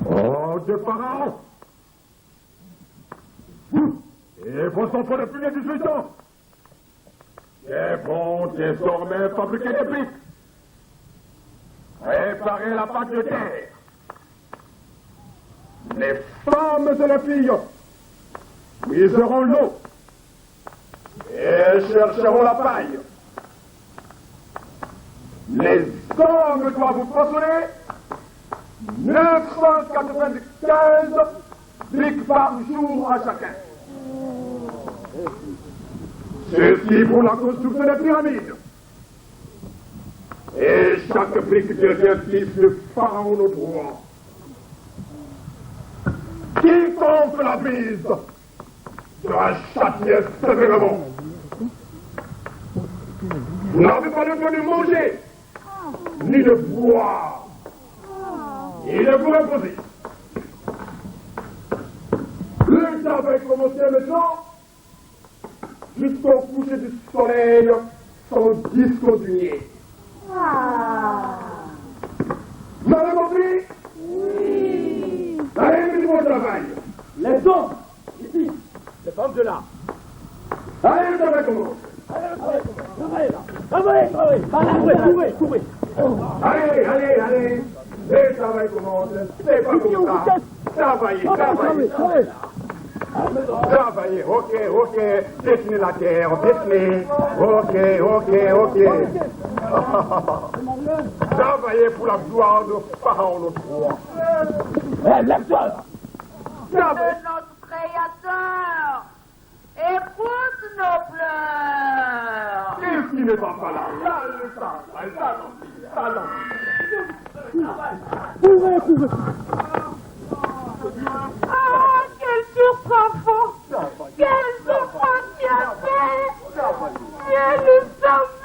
Oh, de Pharaon! Et vos enfants de plus de 18 ans! C'est bon désormais fabriquer des briques! Préparez la pâte de terre! Les femmes et les filles puiseront l'eau et chercheront la paille. Les hommes doivent vous façonner 995 briques par jour à chacun. Ceci pour la construction des pyramides. Et chaque brique devient fils de Pharaon notre roi. Quiconque la brise sera châtié sévèrement. Vous n'avez pas le droit de manger, ni de boire, ni de vous reposer. Le temps va commencer maintenant jusqu'au coucher du soleil sans discontinuer. Vous avez compris? Oui. Allez, mettez-moi au travail. Les hommes, ici, les femmes de là. Allez, le travail commence. Allez, le travail commence. C'est pas comme ça. Travaillez. Travaillez, ok. Dessinez la terre, dessinez. Ok. Travaillez pour la gloire de Pharaon notre roi. Lève-toi là. Notre Créateur écoute nos pleurs. Qu'est-ce qui ne va pas là? Courez. Ah, quelle souffrance! Quelle souffrance tu as fait! Dieu nous sauve!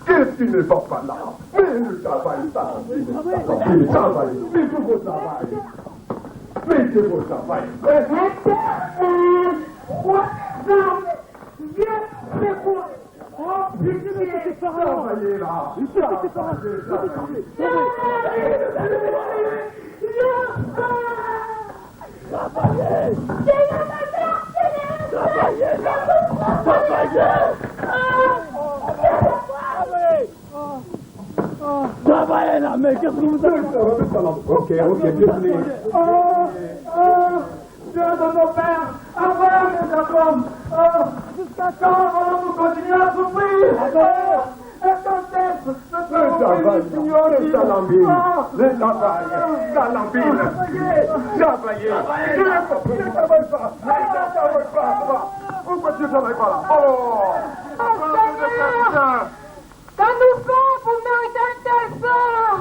Qu'est-ce qui ne va pas là? Mais le travail, ça. Le travail, mais tout vos travail. Mettez vos travail. Travaillez là. Travaillez là, mais qu'est-ce que vous avez fait? Ok, désolé. Dieu de nos pères, avant les hommes, jusqu'à quand allons-nous continuer à souffrir? Pourquoi tu ne travailles pas là? Oh! Seigneur, qu'en nous fait pour mériter un tel sort?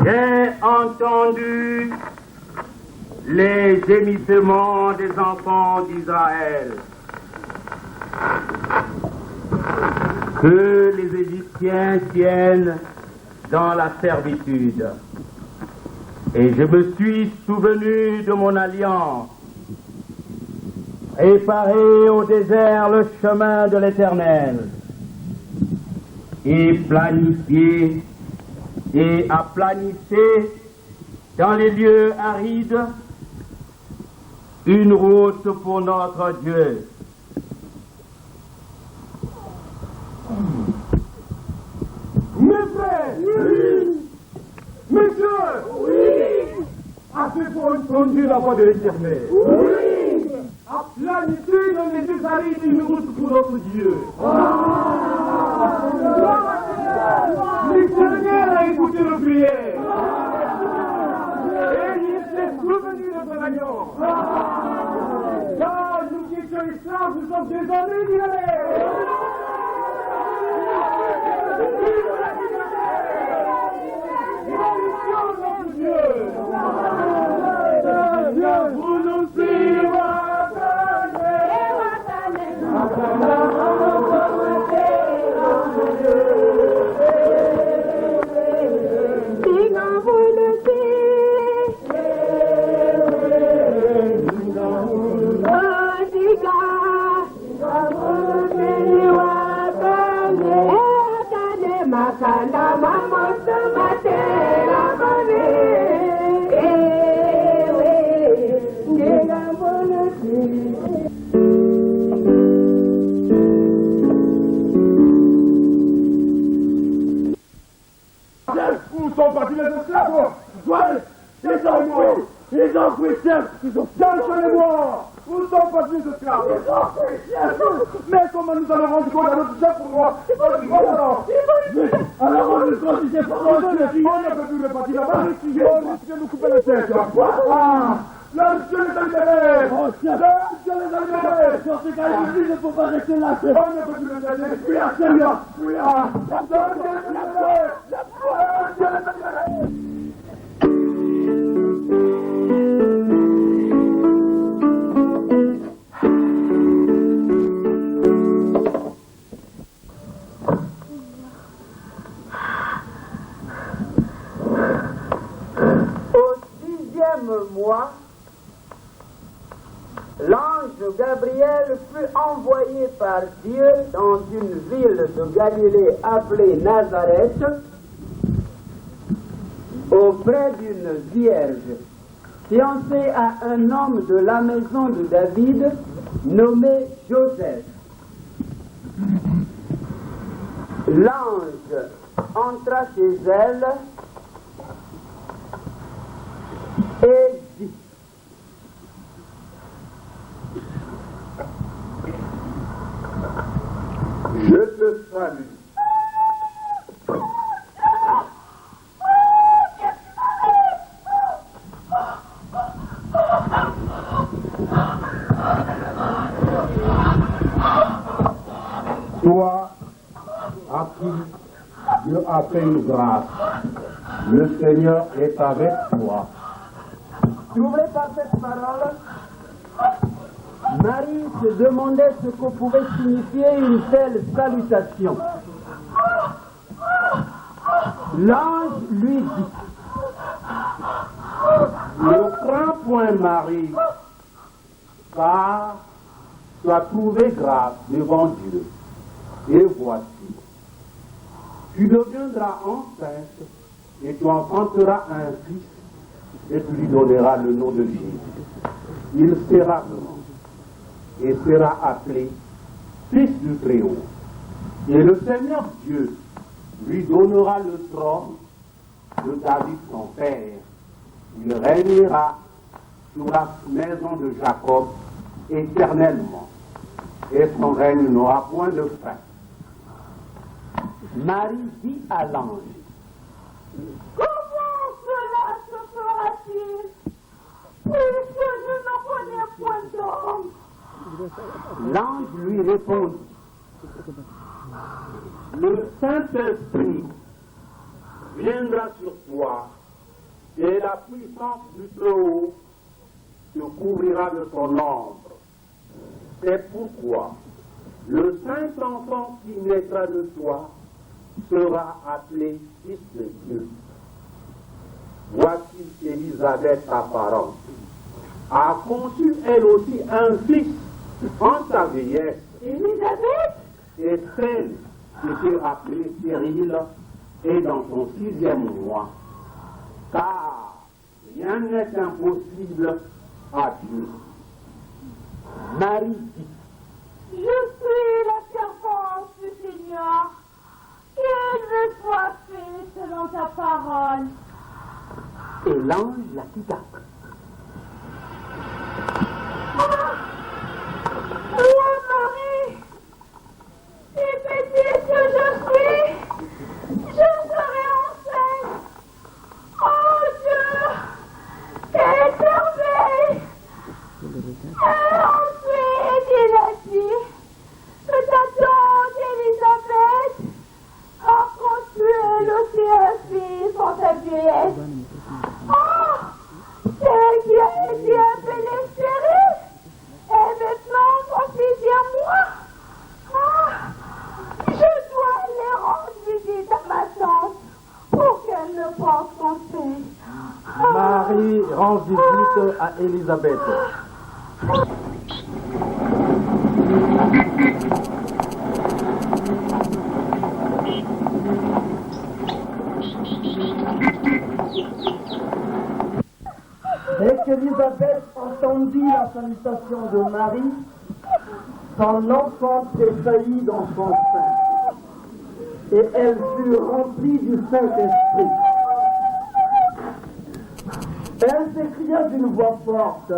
J'ai entendu les gémissements des enfants d'Israël. Que les Égyptiens tiennent dans la servitude. Et je me suis souvenu de mon alliance. Préparez au désert le chemin de l'Éternel et planifiez et aplanissez dans les lieux arides une route pour notre Dieu. Mes frères! Oui! Mes soeurs! Oui! Assez pour conduire la voie de l'Éternel. Oui! À planifier dans les deux arides une route pour notre Dieu. L'Éternel a écouté nos prières. Et il s'est souvenu de son alliance. Car nous qui étions esclaves, nous sommes désormais libérés. Vous nous Où sont partis les esclaves? Les enfouis, chef! Calculez-moi! Où sont partis les esclaves? Mais comment nous allons rendre compte à notre chef pour moi? Alors on nous compte, c'est pas on ne peut plus repartir là-bas. On risque de nous couper la tête. Dieu les a libérés! Dieu les a libérés! Dans ce cas-là, il ne faut pas rester là. On ne peut plus le laisser. Oui, Seigneur! Oui, Dieu les a libérés! Mois, l'ange Gabriel fut envoyé par Dieu dans une ville de Galilée appelée Nazareth auprès d'une vierge fiancée à un homme de la maison de David nommé Joseph. L'ange entra chez elle et dit: Je te salue. à qui Dieu a fait une grâce. Le Seigneur est avec toi. Troublée par cette parole, Marie se demandait ce que pouvait signifier une telle salutation. L'ange lui dit: Ne crains point, Marie, car tu as trouvé grâce devant Dieu. Et voici, tu deviendras enceinte et tu enfanteras un fils et tu lui donneras le nom de Jésus. Il sera grand et sera appelé Fils du Très-Haut. Et le Seigneur Dieu lui donnera le trône de David son père. Il régnera sur la maison de Jacob éternellement, et son règne n'aura point de fin. Marie dit à l'ange: Comment cela se fera-t-il, puisque je ne connais point d'homme? L'ange lui répondit: Le Saint-Esprit viendra sur toi, et la puissance du Très-Haut te couvrira de son ombre. C'est pourquoi le Saint-Enfant qui naîtra de toi sera appelé Fils de Dieu. Voici Élisabeth, ta parente, a conçu elle aussi un fils en sa vieillesse. Élisabeth? Et celle qui était appelée stérile est dans son 6e mois, car rien n'est impossible à Dieu. Marie dit: Je suis la servante du Seigneur, qu'il me soit fait selon ta parole. Et l'ange la quitta. Moi, Marie, si petite que je suis, je serai enceinte. Oh Dieu, quelle merveille! Et ensuite, il a dit que ta tante Élisabeth a conçu elle aussi un fils en sa vieillesse. Oh, celle qui a été appelée stérile est maintenant mon 6e mois. Ah, je dois aller rendre visite à ma tante pour qu'elle me porte conseil. Marie rend visite à Élisabeth. Dès qu'Élisabeth entendit la salutation de Marie, son enfant tressaillit dans son sein, et elle fut remplie du Saint-Esprit. Elle s'écria d'une voix forte: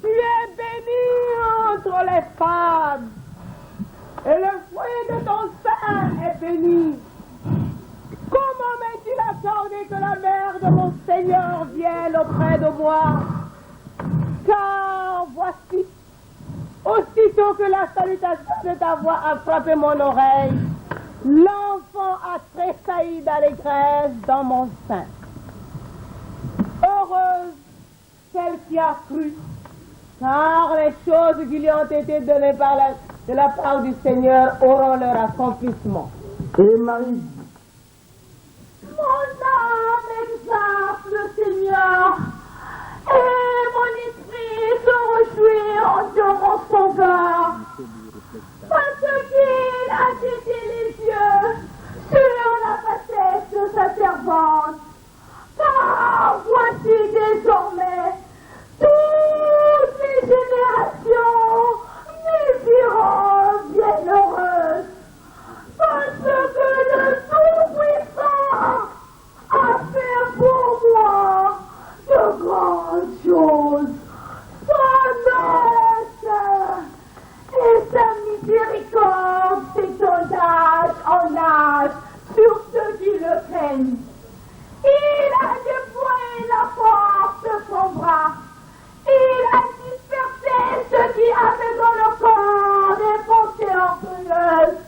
Tu es bénie entre les femmes, et le fruit de ton sein est béni. Comment m'est-il accordé que la mère de mon Seigneur vienne auprès de moi? Car voici, aussitôt que la salutation de ta voix a frappé mon oreille, l'enfant a tressailli d'allégresse dans mon sein. Heureuse celle qui a cru, car les choses qui lui ont été données de la part du Seigneur auront leur accomplissement. Et Marie: Mon âme exalte le Seigneur, et mon esprit se réjouit en Dieu mon Sauveur, parce qu'il a jeté les yeux sur la bassesse de sa servante. Car voici désormais toutes les générations me diront bienheureuse, parce que le Tout-Puissant a fait pour moi de grandes choses. Son grâce et sa miséricorde s'étendent d'âge en âge sur ceux qui le craignent. Il a déployé la force de son bras. Il a dispersé ceux qui avaient dans le corps des pensées orgueilleuses.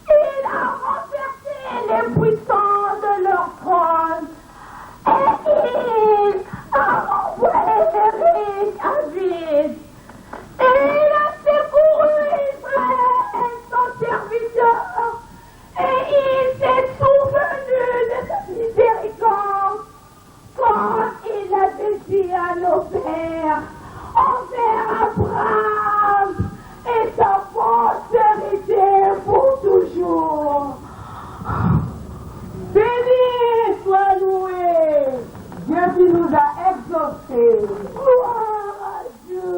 Il a rendu chauffée. Gloire à Dieu.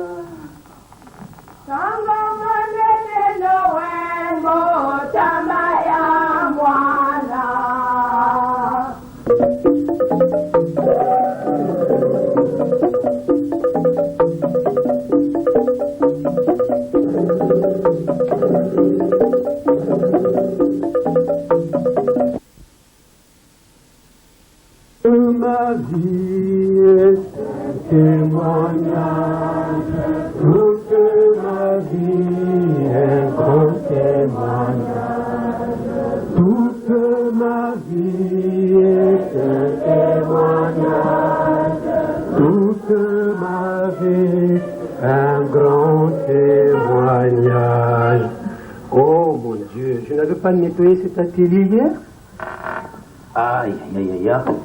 Ma vie est un témoignage, toute ma vie est un témoignage, toute ma vie est un témoignage, toute ma vie un grand témoignage. Oh mon Dieu, je n'avais pas nettoyé cet atelier hier. Aïe, aïe, aïe, aïe.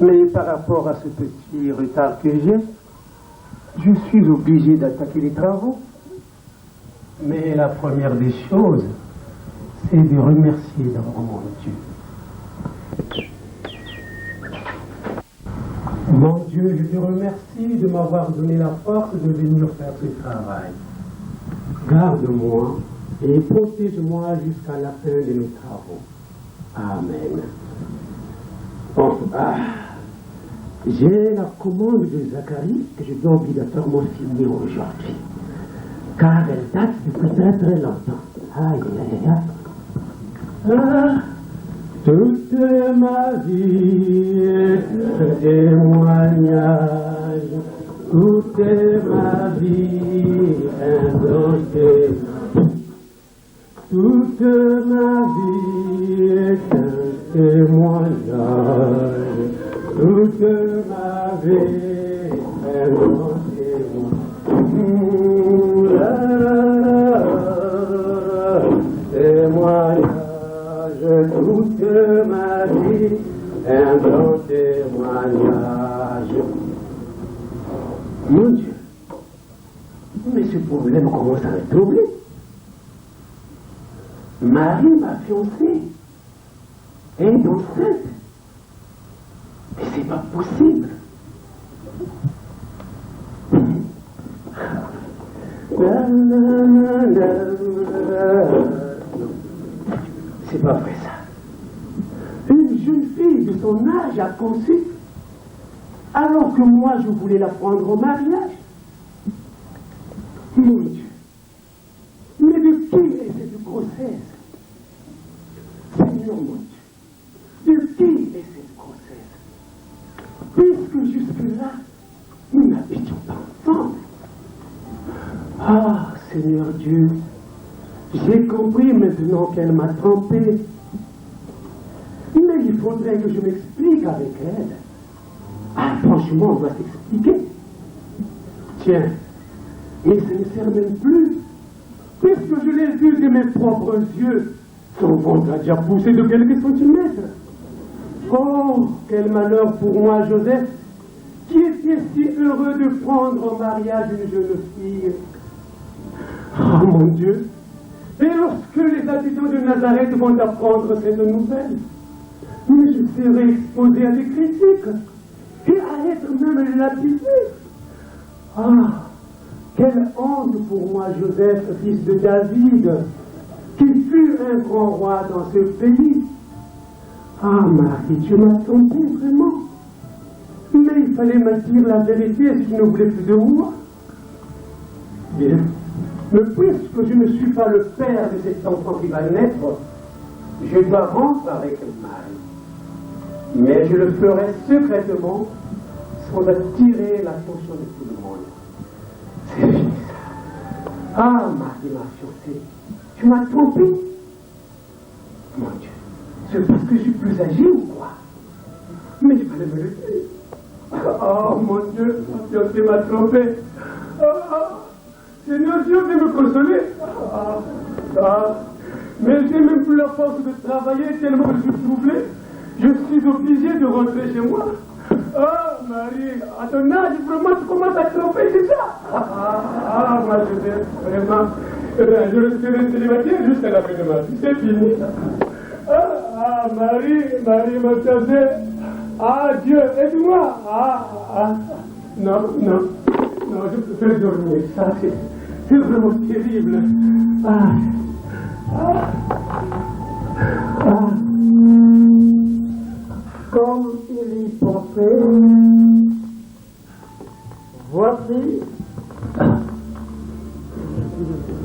Mais par rapport à ce petit retard que j'ai, je suis obligé d'attaquer les travaux. Mais la première des choses, c'est de remercier d'abord mon Dieu. Mon Dieu, je te remercie de m'avoir donné la force de venir faire ce travail. Garde-moi et protège-moi jusqu'à la fin de mes travaux. Amen. Bon, j'ai la commande de Zacharie que je dois obligatoirement signer aujourd'hui, car elle date depuis très très longtemps. Aïe, aïe, aïe. Toute ma vie est un témoignage, toute ma vie est un témoignage. Toute ma vie est un témoignage, toute ma vie est un témoignage, toute ma vie est un grand témoignage. Mon Dieu, mais ce problème commence à me troubler. Marie, ma fiancée, est enceinte. Mais c'est pas possible. C'est pas vrai ça. Une jeune fille de son âge a conçu, alors que moi je voulais la prendre au mariage. Mon Dieu. Mais de qui est cette grossesse? Seigneur mon Dieu, de qui est cette grossesse? Puisque jusque-là, nous n'habitions pas ensemble. Ah, Seigneur Dieu, j'ai compris maintenant qu'elle m'a trompé. Mais il faudrait que je m'explique avec elle. Ah, franchement, on doit s'expliquer. Tiens, mais ça ne sert même plus. Puisque je l'ai vu de mes propres yeux, son ventre a déjà poussé de quelques centimètres. Oh, quel malheur pour moi, Joseph, qui était si heureux de prendre en mariage une jeune fille. Oh mon Dieu, et lorsque les habitants de Nazareth vont apprendre cette nouvelle, mais je serai exposé à des critiques et à être même lapidé. Ah, quelle honte pour moi, Joseph, fils de David, qui fut un grand roi dans ce pays. Ah, Marie, tu m'as trompé vraiment. Mais il fallait me dire la vérité, est-ce qu'il ne voulait plus de moi? Bien. Mais puisque je ne suis pas le père de cet enfant qui va naître, je dois rompre avec Marie. Mais je le ferai secrètement, sans attirer l'attention de tout le monde. C'est fini ça. Ah, Marie, ma fiancée, tu m'as trompé. Mon Dieu, c'est parce que je suis plus âgé ou quoi? Mais il fallait me le dire. Oh mon Dieu, ma fiancée m'a trompé. Seigneur Dieu, viens me consoler. Mais j'ai même plus la force de travailler tellement je suis troublé. Je suis obligé de rentrer chez moi. Oh Marie, à ton âge, vraiment, tu commences à tromper déjà. Moi je vais vraiment, je resterai célibataire jusqu'à la fin de ma vie. C'est fini. Marie, ma fiancée. Ah Dieu, aide-moi. Non, je préfère dormir. Ça, c'est vraiment terrible. Comme il y pensait, voici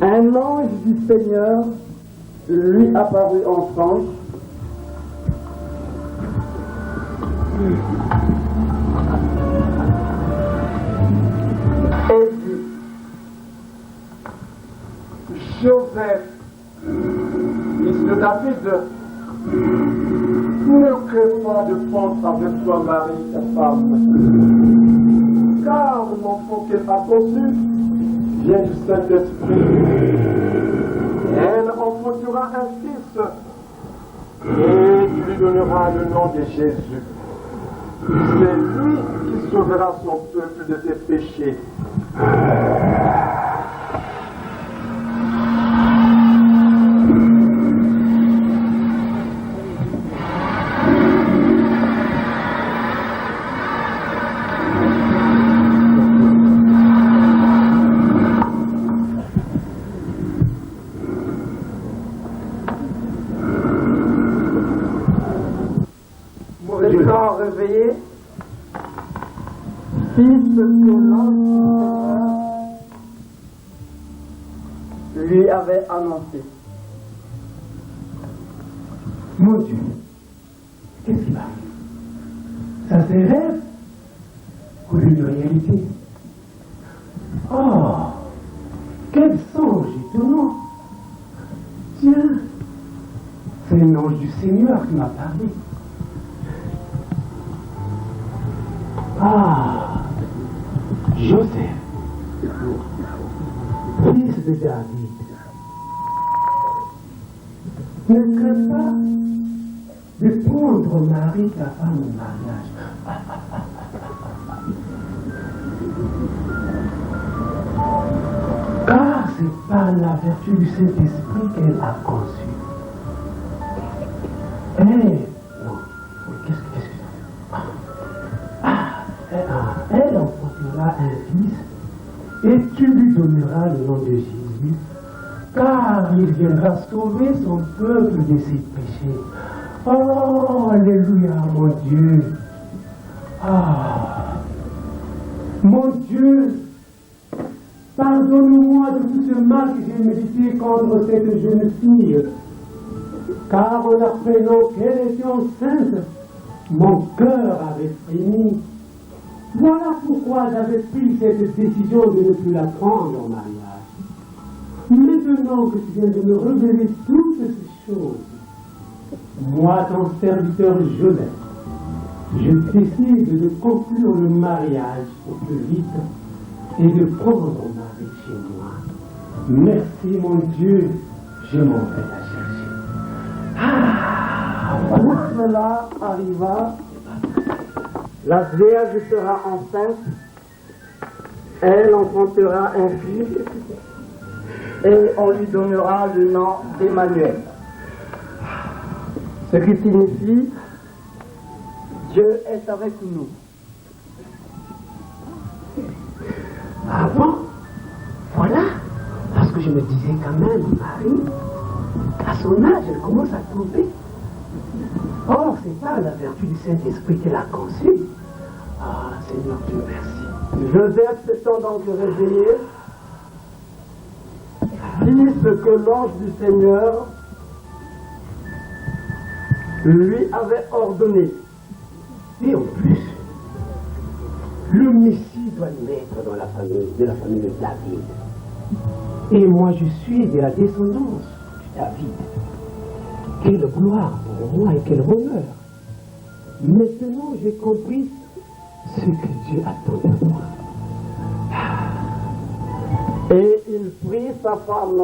un ange du Seigneur lui apparut en songe. Et dit: Joseph, fils de David, ne crée pas de fente avec toi, Marie, ta femme, car l'enfant qu'elle a conçu vient du Saint-Esprit. Elle enfantera un fils, et tu lui donneras le nom de Jésus. C'est lui qui sauvera son peuple de ses péchés. Étant réveillé, fit ce que l'ange lui avait annoncé. Mon Dieu, qu'est-ce qui m'arrive? Ça c'est un rêve ou une réalité? Oh, quel songe étonnant! Tiens, c'est l'ange du Seigneur qui m'a parlé. Joseph, fils de David, ne crains pas de prendre Marie, ta femme, au mariage. Car c'est par la vertu du Saint-Esprit qu'elle a conçu. Elle enfantera un fils, et tu lui donneras le nom de Jésus, car il viendra sauver son peuple de ses péchés. Oh, alléluia, mon Dieu. Mon Dieu, pardonne-moi de tout ce mal que j'ai médité contre cette jeune fille, car en apprenant qu'elle était enceinte, mon cœur avait frémi. Voilà pourquoi j'avais pris cette décision de ne plus la prendre en mariage. Maintenant que tu viens de me révéler toutes ces choses, moi, ton serviteur Joseph, je décide de conclure le mariage au plus vite et de prendre mon mari chez moi. Merci mon Dieu, je m'en vais la chercher. Tout cela arriva. La Vierge sera enceinte, elle enfantera un fils, et on lui donnera le nom d'Emmanuel. Ce qui signifie Dieu est avec nous. Ah bon? Voilà. Parce que je me disais quand même, Marie, à son âge, elle commence à tromper. Or, c'est par la vertu du Saint-Esprit qu'elle a conçu. Seigneur Dieu, merci. Joseph s'étant donc réveillé, fit ce que l'ange du Seigneur lui avait ordonné. Et en plus, le Messie doit naître dans la famille de David. Et moi, je suis de la descendance de David. Quelle gloire pour moi et quel honneur. Maintenant, j'ai compris ce que Dieu attend de moi. Et il prit sa femme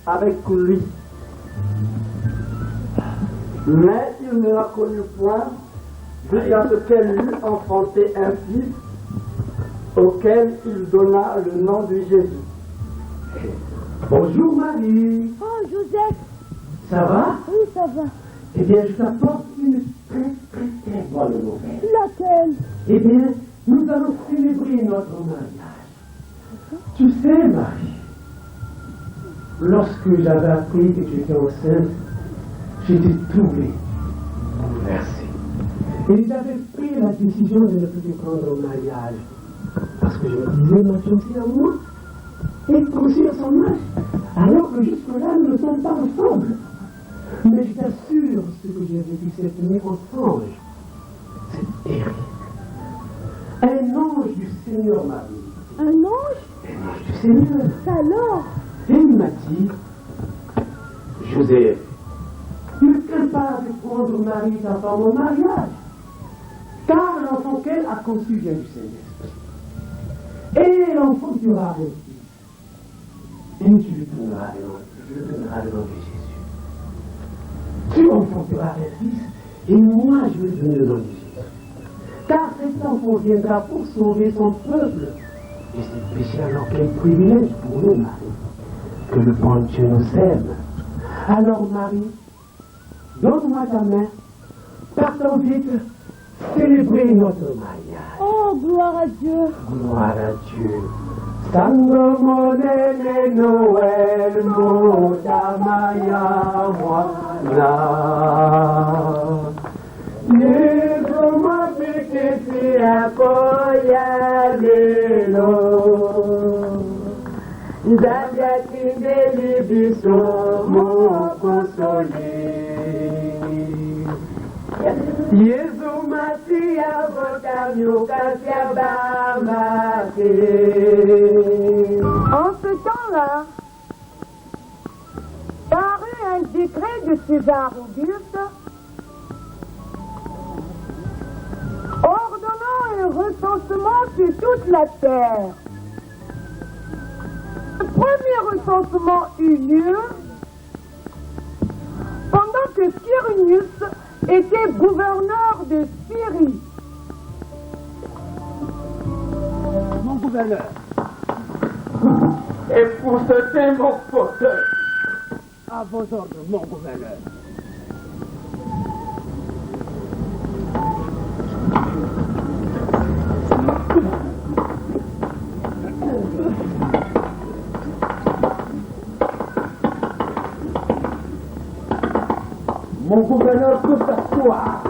avec lui. Mais il ne la connut point jusqu'à ce qu'elle eût enfanté un fils auquel il donna le nom de Jésus. Bonjour Marie. Oh, Joseph. Ça va? Oui, ça va. Eh bien, je t'apporte une très bonne nouvelle. Laquelle? Eh bien, nous allons célébrer notre mariage. Tu sais, Marie, lorsque j'avais appris que tu étais enceinte, j'étais troublé, bouleversé. Et j'avais pris la décision de ne plus prendre au mariage. Parce que je me disais, ma fiancée à moi est aussi à son âge. Alors que jusque-là, nous ne sommes pas ensemble. Mais je t'assure, ce que j'ai vécu cette nuit ensemble, c'est terrible. Un ange du Seigneur m'a dit. Un ange? Un ange du Seigneur. Alors? Et il m'a dit, Joseph, ne crains pas de prendre Marie ta femme au mariage, car l'enfant qu'elle a conçu vient du Saint-Esprit. Et l'enfant tu auras un fils, et tu lui donneras le nom de Jésus. Tu enfanteras un fils, et moi je lui donnerai le nom de Jésus. Car cet enfant viendra pour sauver son peuple. Et c'est péché alors quel privilège pour nous, Marie, que le bon Dieu nous aime. Alors, Marie, donne-moi ta main, partons vite, célébrer notre mariage. Oh, gloire à Dieu. Gloire à Dieu. Sango monene Noël, moda maya wana. Nigo mapikisi akoya lelo. Zabia kindeli biso mo konsoli. Yesu Masia vokamyo kasia bamake. En ce temps-là, parut un décret de César Auguste ordonnant un recensement sur toute la terre. Le premier recensement eut lieu pendant que Quirinius était gouverneur de Syrie. Mon gouverneur, Époussetez mon fauteuil. à vos ordres, mon gouverneur. Mon gouverneur peut s'asseoir.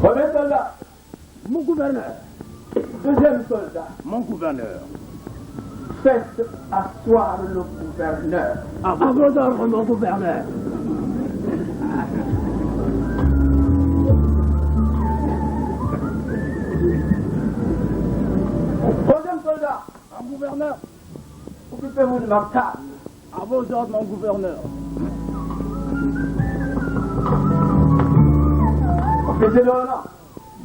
Premier soldat. Mon gouverneur, Deuxième soldat. mon gouverneur. Faites asseoir le gouverneur. À vos ordres, mon gouverneur. Troisième soldat. Mon gouverneur, Occupez-vous de ma table. à vos ordres, mon gouverneur. Officier de l'honneur.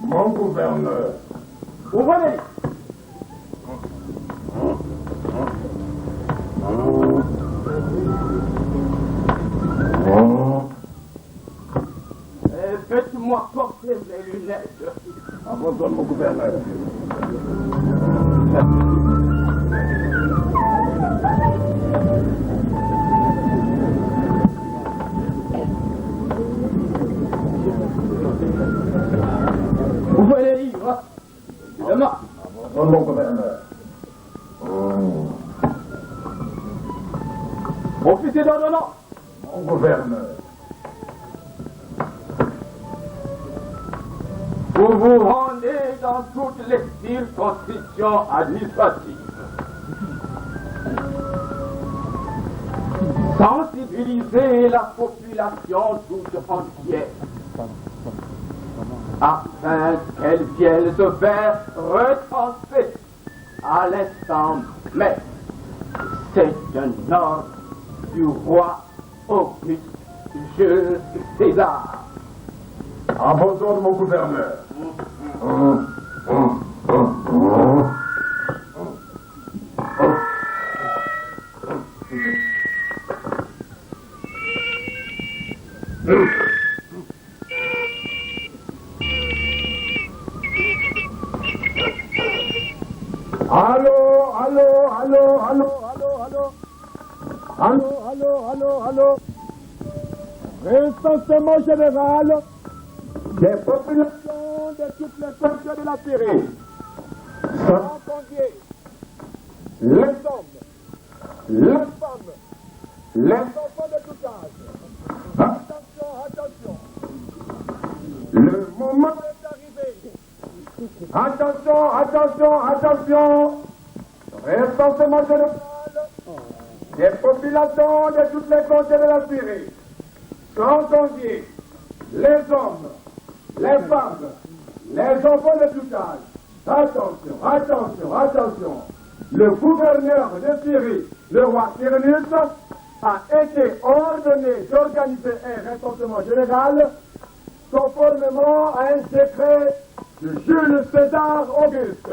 Mon gouverneur. Ouvrez les livres. Et faites-moi porter les lunettes. À vos ordres, mon gouverneur. Ouvrez les livres. Évidemment. Mon gouverneur. Officier d'ordonnance. Mon gouverneur. Vous vous rendez dans toutes les circonscriptions administratives. Sensibiliser la population toute entière afin qu'elle vienne se faire recenser à l'instant même. C'est un ordre du roi Auguste Jules César. À vos ordres, mon gouverneur. Allô, allô, Allô. Recensement général des populations de toutes les fonctions de la Syrie. Sans compter les hommes, les femmes, les enfants de tout âge. Attention. Le moment est arrivé. Attention. Recensement général des populations de toutes les fonctions de la Syrie. Sans compter les hommes, les femmes, les enfants de tout âge. Attention. Le gouverneur de Syrie, le roi Tyrannus, a été ordonné d'organiser un recensement général conformément à un décret de Jules César Auguste.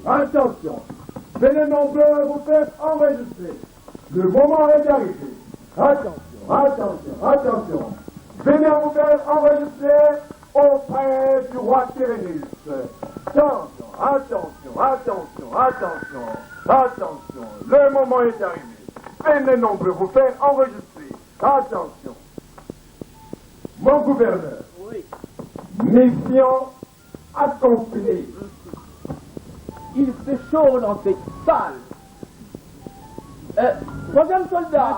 Attention, venez nombreux vous faire enregistrer. Le moment est arrivé. Attention. Venez vous faire enregistrer auprès du roi Tyrannus. Attention. Le moment est arrivé. Venez nombreux vous faire enregistrer. Attention. Mon gouverneur. Oui. Mission accomplie. Il fait chaud dans cette salle. Troisième soldat,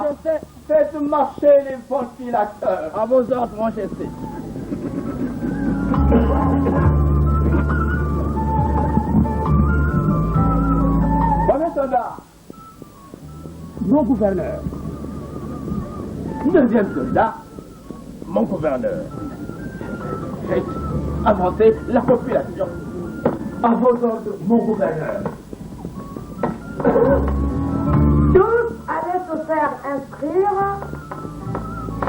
faites marcher les ventilateurs. À vos ordres, mon majesté. Premier soldat, Mon gouverneur. deuxième soldat, Mon gouverneur. faites avancer la population. À vos ordres, mon gouverneur. Tous allaient se faire inscrire,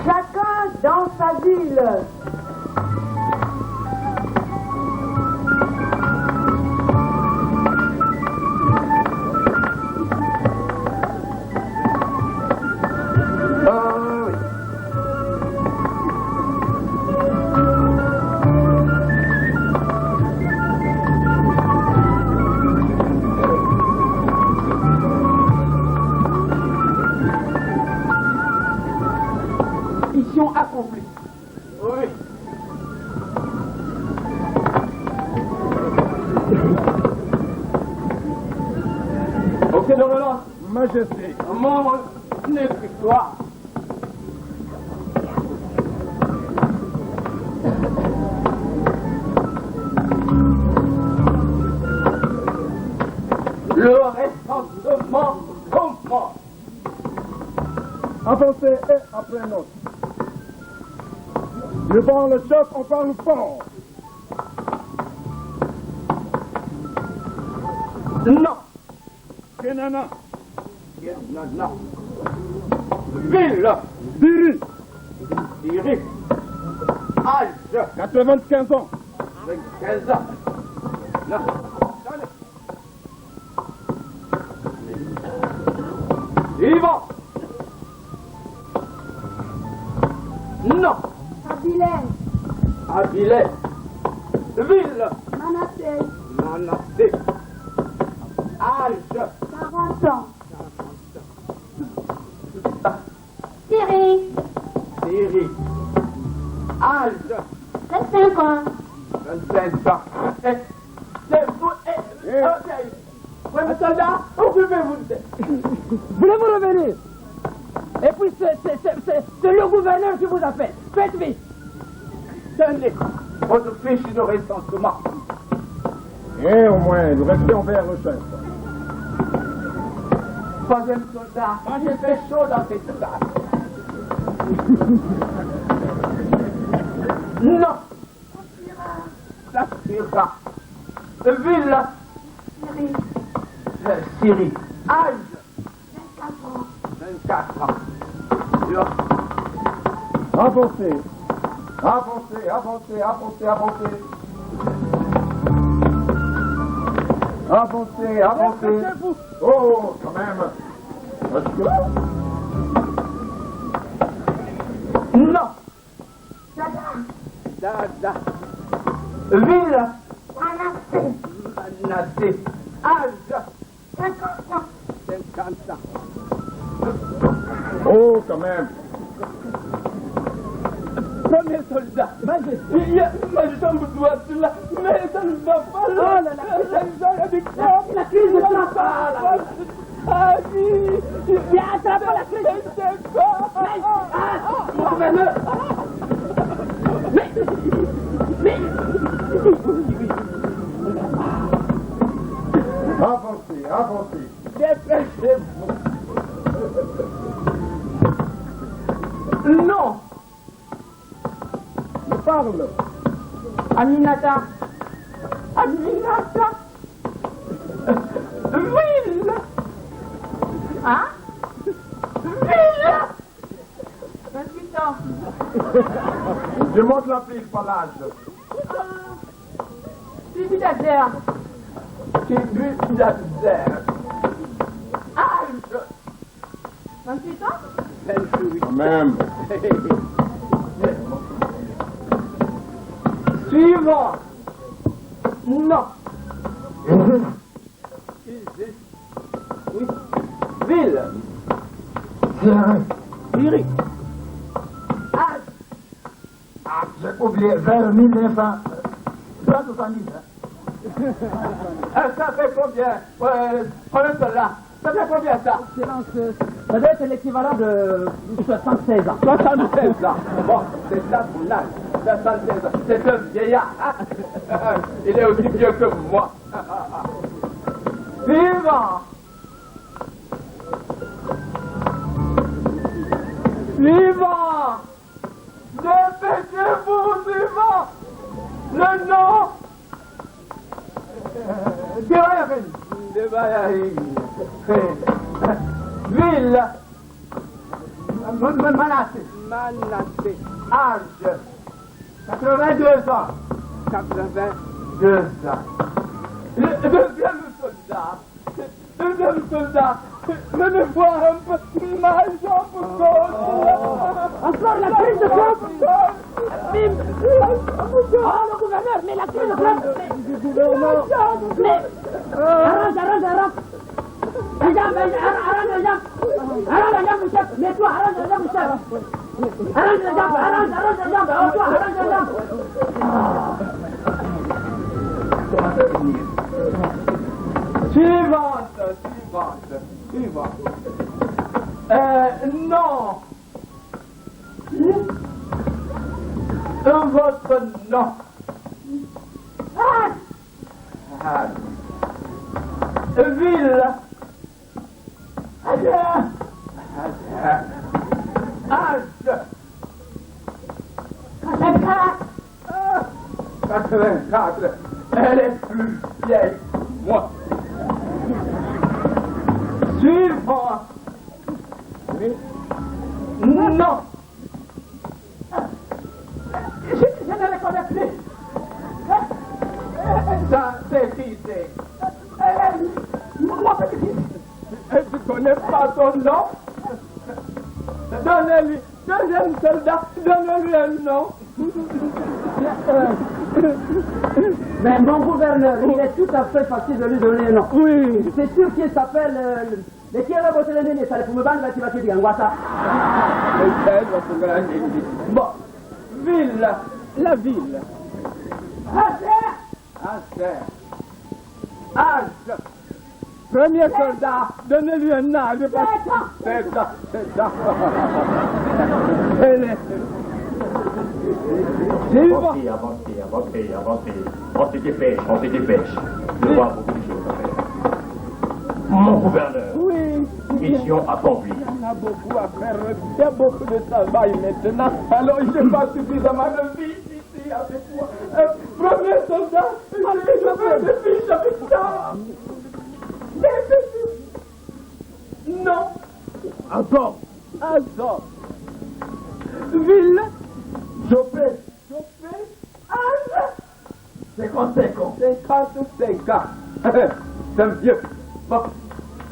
chacun dans sa ville. Mission accomplie. Oui. Ok, de relance. Majesté. Mon escritoire. Le recensement commence. Avancez et après l'autre. Devant le chef, on parle fort. Non. Kenana. Non. Ville. Syrie. Âge. 95 ans. 15 ans. Non. Suivant. Non. Abilé. Ville. Manassé. Âge. 40 ans. Syrie. Syrie. Âge. 25 ans. 25 ans. C'est vous. Ok. Oui, mes soldats, occupez-vous de. Voulez-vous revenir? Et puis c'est le gouverneur qui vous appelle. Faites vite. Tenez votre fiche de recensement. Et au moins, nous restons vers le chef. Troisième soldat, il fait chaud dans cette salle. Non. Ça suffira. Ville. Syrie. Âge. 24 ans. Avancez. Oh, quand même. Non. Dada. Ville. Manassé. Âge. 50 ans. 50 ans. Oh, quand même. Premier soldat, il y a ma jambe droite là, mais ça ne va pas là. Oh là là, la crise de la part. Ah oui, viens, attrape la crise. Avancez, avancez. Dépêchez-vous. Non. Parle. Aminata. Aminata. Ville. Hein? Ville. 28 ans. Je monte la prise par l'âge. Tributaire. Tributaire. Âge. 28 ans? 28. Quand même. Suivant. Non. Oui. Ville. Syrie. Âge. Ah, j'ai oublié, vers 1970. Ça fait combien? Prenez cela. Ça fait combien ça? Excellence, ça doit être l'équivalent de 76 ans. 76 ans. Bon, c'est ça mon âge. 76 ans. C'est un vieillard. Il est aussi vieux que moi. Suivant. Suivant. Dépêchez-vous, suivant. Le nom. Devayarin. Ville. Manassé. Manassé. Âge. 82 ans. 82 ans. Le deuxième soldat. Deuxième soldat. Venez voir un peu ma jambe gauche. Encore la crise de clope. Bim. Oh, le gouverneur, mais la crise de clope. Le gouverneur. Mais, arrange. La jambe, arrange la jambe. Arrange la jambe, chef. Mets-toi, arrange la jambe, chef. Arrange la jambe, arrange la jambe. Oh, toi, arrange la jambe. Suivante. Non. Votre nom. Ville. Âge. 84. Elle est plus vieille que moi. Suivant. Non. Je ne le connais plus. Ça, c'est qui c'est? Mon petit-fils. Tu ne connais pas son nom? Donnez-lui, deuxième soldat, donnez-lui un nom. Mais mon gouverneur, il est tout à fait facile de lui donner un nom. Oui. C'est sûr qu'il s'appelle... Le qui est là, votre l'année, ça pour me battre, tu vas te dire, Ngwata. Bon, ville, la ville. Aster. Âge. Premier soldat, donnez-lui un âge. C'est ça. Avancez, on se dépêche. Je vois beaucoup de choses à faire. Mon gouverneur. Oui. Mission accomplie. Il y en a beaucoup à faire. Il y a beaucoup de travail maintenant. Alors, je n'ai pas suffisamment de vie ici avec moi. Premier soldat, je veux des fiches avec ça. Non. Encore. Ville. Chopé, Âge. 55 ans. 55 ans. C'est un vieux. Bon.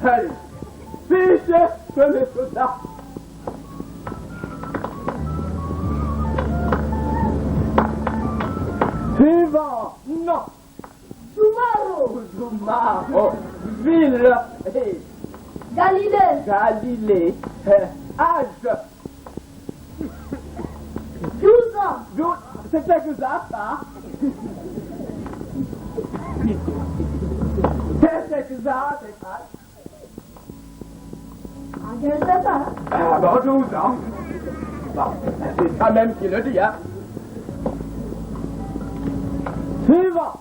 Allez. Fiche. Premier soldat. Suivant. Non. Zumaro. Ville. Hey. Galilée. Galilée. Âge. 12 ans. C'était que ça. C'était que ça, c'est ça. Ah, je ne sais pas. Ah, bon, 12 ans. Bon, c'est quand même qui le dit, hein. Suivant.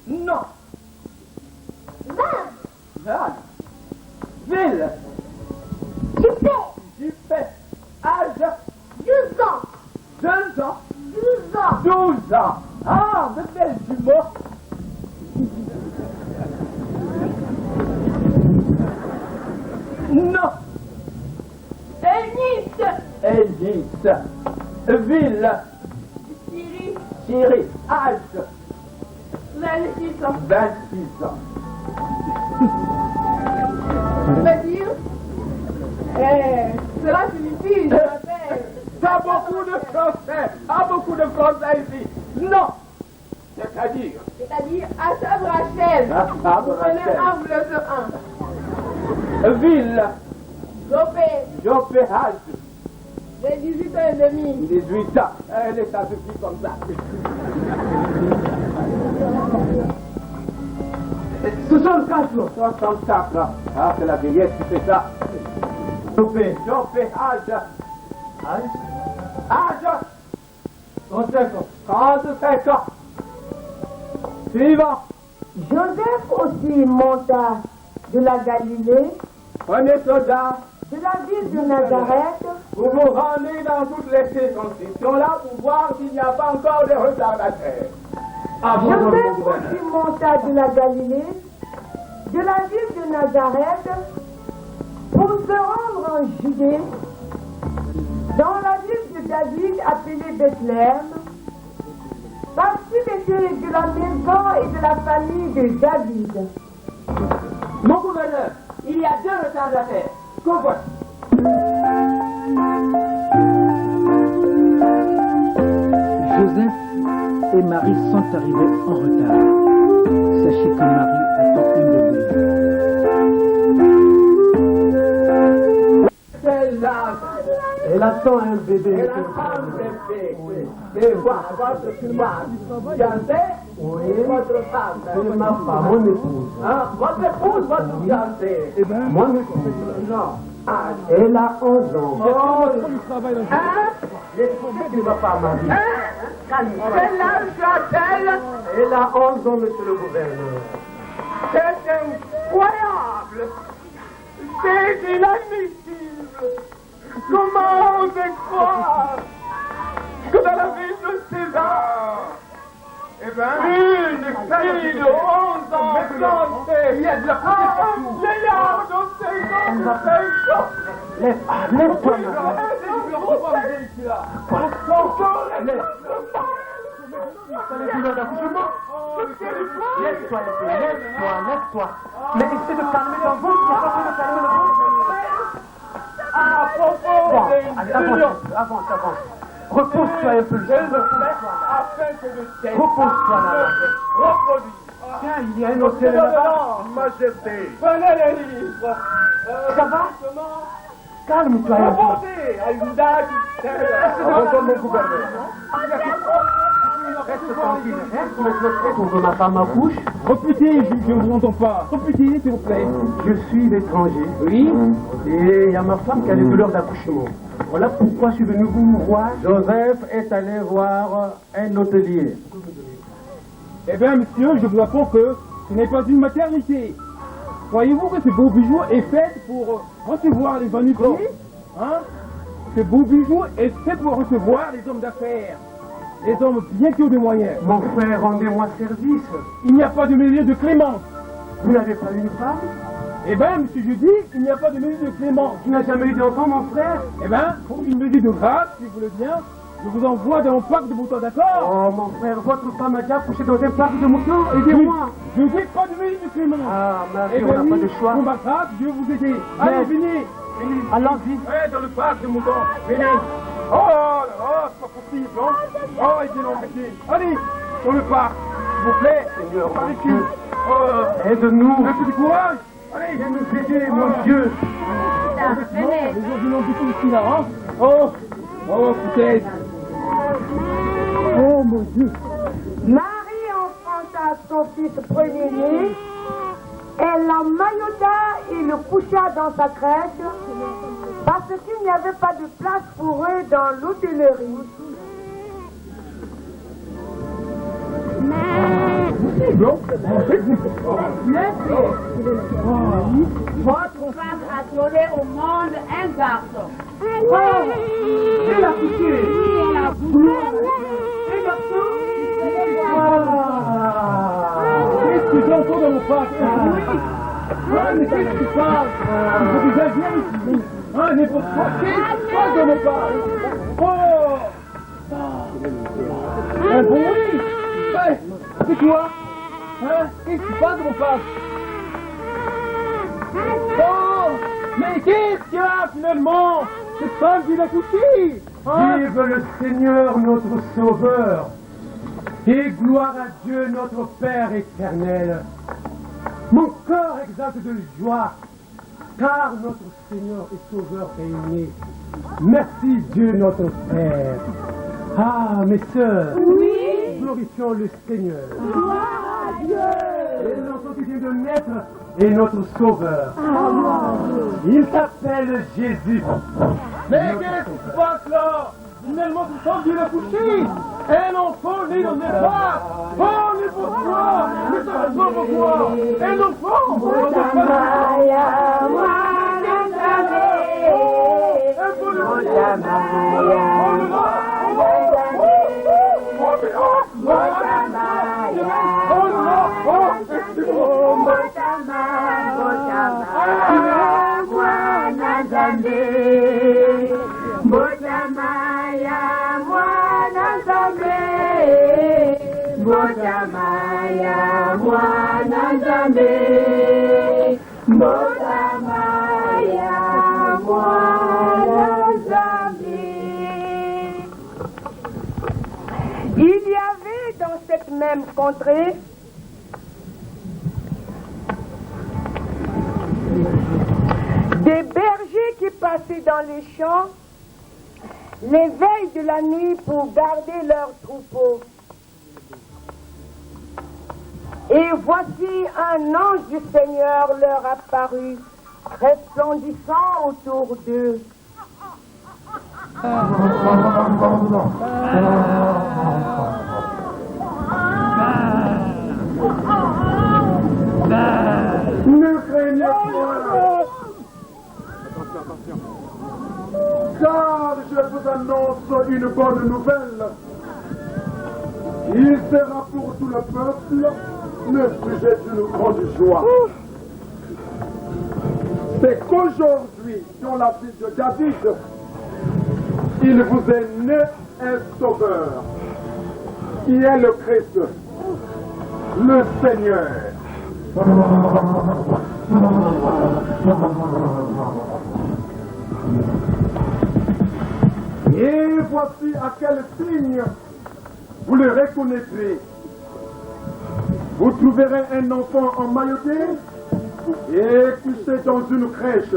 Non. 20. Ville. Juppé. Âge. 12 ans. 2 ans. 12 ans. 12 ans. Ah, de belles jumeaux. Non. Nice. Ville. Syrie. Âge. 26 ans. 26 ans. Je veux dire, cela signifie, je m'appelle. T'as beaucoup de français. Beaucoup de français ici. Non. C'est-à-dire. C'est-à-dire, Assab Rachel. Assab Vous prenez Rachel. un, vous le faites un. Ville. Jopé. Âge. J'ai 18 ans et demi. 18 ans. Elle est assouplie comme ça. 64. Ah, c'est la vieillesse qui fait ça. Jopé. Âge. Âge. 35 ans. Suivant. Joseph aussi monta de la Galilée, Prenez soldat. de la ville de Nazareth, Vous vous rendez dans toutes les circonscriptions là pour voir s'il n'y a pas encore des retardataires. Joseph aussi monta de la Galilée, de la ville de Nazareth, pour se rendre en Judée, dans la ville de David appelée Bethléem, parce qu'il était de la maison et de la famille de David. Mon gouverneur, il y a 2 retardataires. Convoite. Joseph et Marie sont arrivés en retard. Sachez que Marie attend un bébé. Quel âge? Elle attend un bébé. Elle attend un bébé. Et votre femme, fiancée, Oui. votre femme. C'est ma femme, mon épouse. Hein? Votre épouse, votre fiancée. Mon épouse. Non. Elle a 11 ans. Oh, L'épouse de ma femme, Marie. quel âge a-t-elle? Elle a 11 ans, monsieur le gouverneur. C'est incroyable! C'est inadmissible! Comment oser croire que dans la ville de César, une fille de 11 ans plantée, il y a de la vieillard de 55 ans! Laisse-toi, Marie. Laisse-toi, laisse-toi. Mais essaie de calmer ton ventre, tu vas de calmer le ventre. À propos Bon, des allez, avance. Repose-toi un peu. je le fais afin que le ciel Repose-toi là. reproduise. Tiens, il y a un hôtel là-bas. Majesté. Prenez les livres. Ça va? Calme-toi un peu. Reportez à une date telle. Regarde mon gouverneur. Reste tranquille, reste maintenant pour que ma femme accouche. Repétez, je ne vous entends pas. Repétez, s'il vous plaît. Je suis l'étranger. Oui. Et il y a ma femme qui a des douleurs d'accouchement. Voilà pourquoi je suis venu vous voir. Joseph est allé voir un hôtelier. Eh bien, monsieur, je vous apprends que ce n'est pas une maternité. Croyez-vous que ce beau bijou est fait pour recevoir les vanitiers? Hein? Ce beau bijou est fait pour recevoir les hommes d'affaires. Les hommes bien qui ont des moyens. Mon frère, rendez-moi service. Il n'y a pas de mesure de clémence. Vous n'avez pas une femme? Eh bien, monsieur, je dis, il n'y a pas de mesure de clémence. Tu n'as jamais eu d'enfant, mon frère? Eh bien, pour une mesure de grâce, si vous voulez bien, je vous envoie dans mon parc de moutons, d'accord? Oh, mon frère, votre femme a déjà accouché dans un parc de moutons. Aidez-moi. Je dis pas de mesure de clémence. Ah, Marie, Eh on bien, n'a oui, pas de choix. pour ma grâce, je vais vous aider. Allez, venez. Allons-y. Ouais, dans le parc de moutons. Venez. Oh là là, c'est pas possible, hein? Oh, il est embêté. Allez, dans le parc, s'il vous plaît. Seigneur, Par mon ici. Dieu. Oh, Aide-nous. un peu de courage. Allez, viens nous aider, mon Dieu. Venez. Les gens du nom du tout ici, là, hein? Oh, peut-être. Oh, mon Dieu. Marie enfanta son fils premier-né, elle l'emmaillota et le coucha dans sa crèche, parce qu'il n'y avait pas de place pour eux dans l'hôtellerie. Votre femme a donné au monde un garçon. Elle a couché. Un garçon. Qu'est-ce que j'entends dans mon passe? Mais qu'est-ce qui se passe? Il faut que j'aille bien ici. N'importe quoi. Qu'est-ce qui se passe dans mon passe? Un bon oui. C'est quoi? Qu'est-ce qui se passe dans mon passe? Mais qu'est-ce qu'il y a finalement? Cette femme qui l'a couché. Vive le Seigneur notre Sauveur. Et gloire à Dieu notre Père éternel. Mon corps exalte de joie, car notre Seigneur et Sauveur est né. Merci Dieu notre Père. Ah, mes sœurs, glorifions le Seigneur. Gloire à Dieu. Et l'enfant qui vient de naître est notre Sauveur. Il s'appelle Jésus. Mais qu'est-ce qui se passe là? Finalement, tout ça, Dieu l'a couché. Un enfant né dans un pas. Oh, mais pourquoi? Mais sérieusement, pourquoi? Un enfant. Il y avait dans cette même contrée des bergers qui passaient dans les champs les veilles de la nuit pour garder leurs troupeaux. Et voici un ange du Seigneur leur apparut, resplendissant autour d'eux. Ne craignez point. Car je vous annonce une bonne nouvelle. Il sera pour tout le peuple le sujet d'une grande joie. C'est qu'aujourd'hui, dans la ville de David, il vous est né un sauveur, qui est le Christ, le Seigneur. Et voici à quel signe vous le reconnaîtrez. Vous trouverez un enfant emmailloté et couché dans une crèche.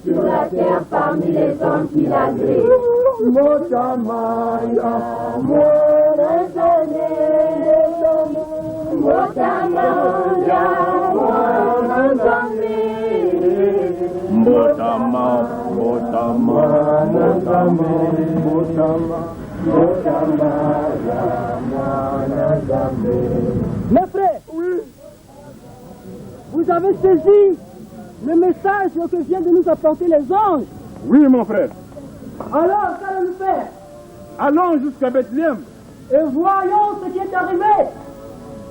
Sur la terre parmi les hommes qu'il a créés. Mes frères, vous avez saisi le message que viennent de nous apporter les anges. Oui, mon frère. Alors, qu'allons-nous faire? Allons jusqu'à Bethléem. Et voyons ce qui est arrivé.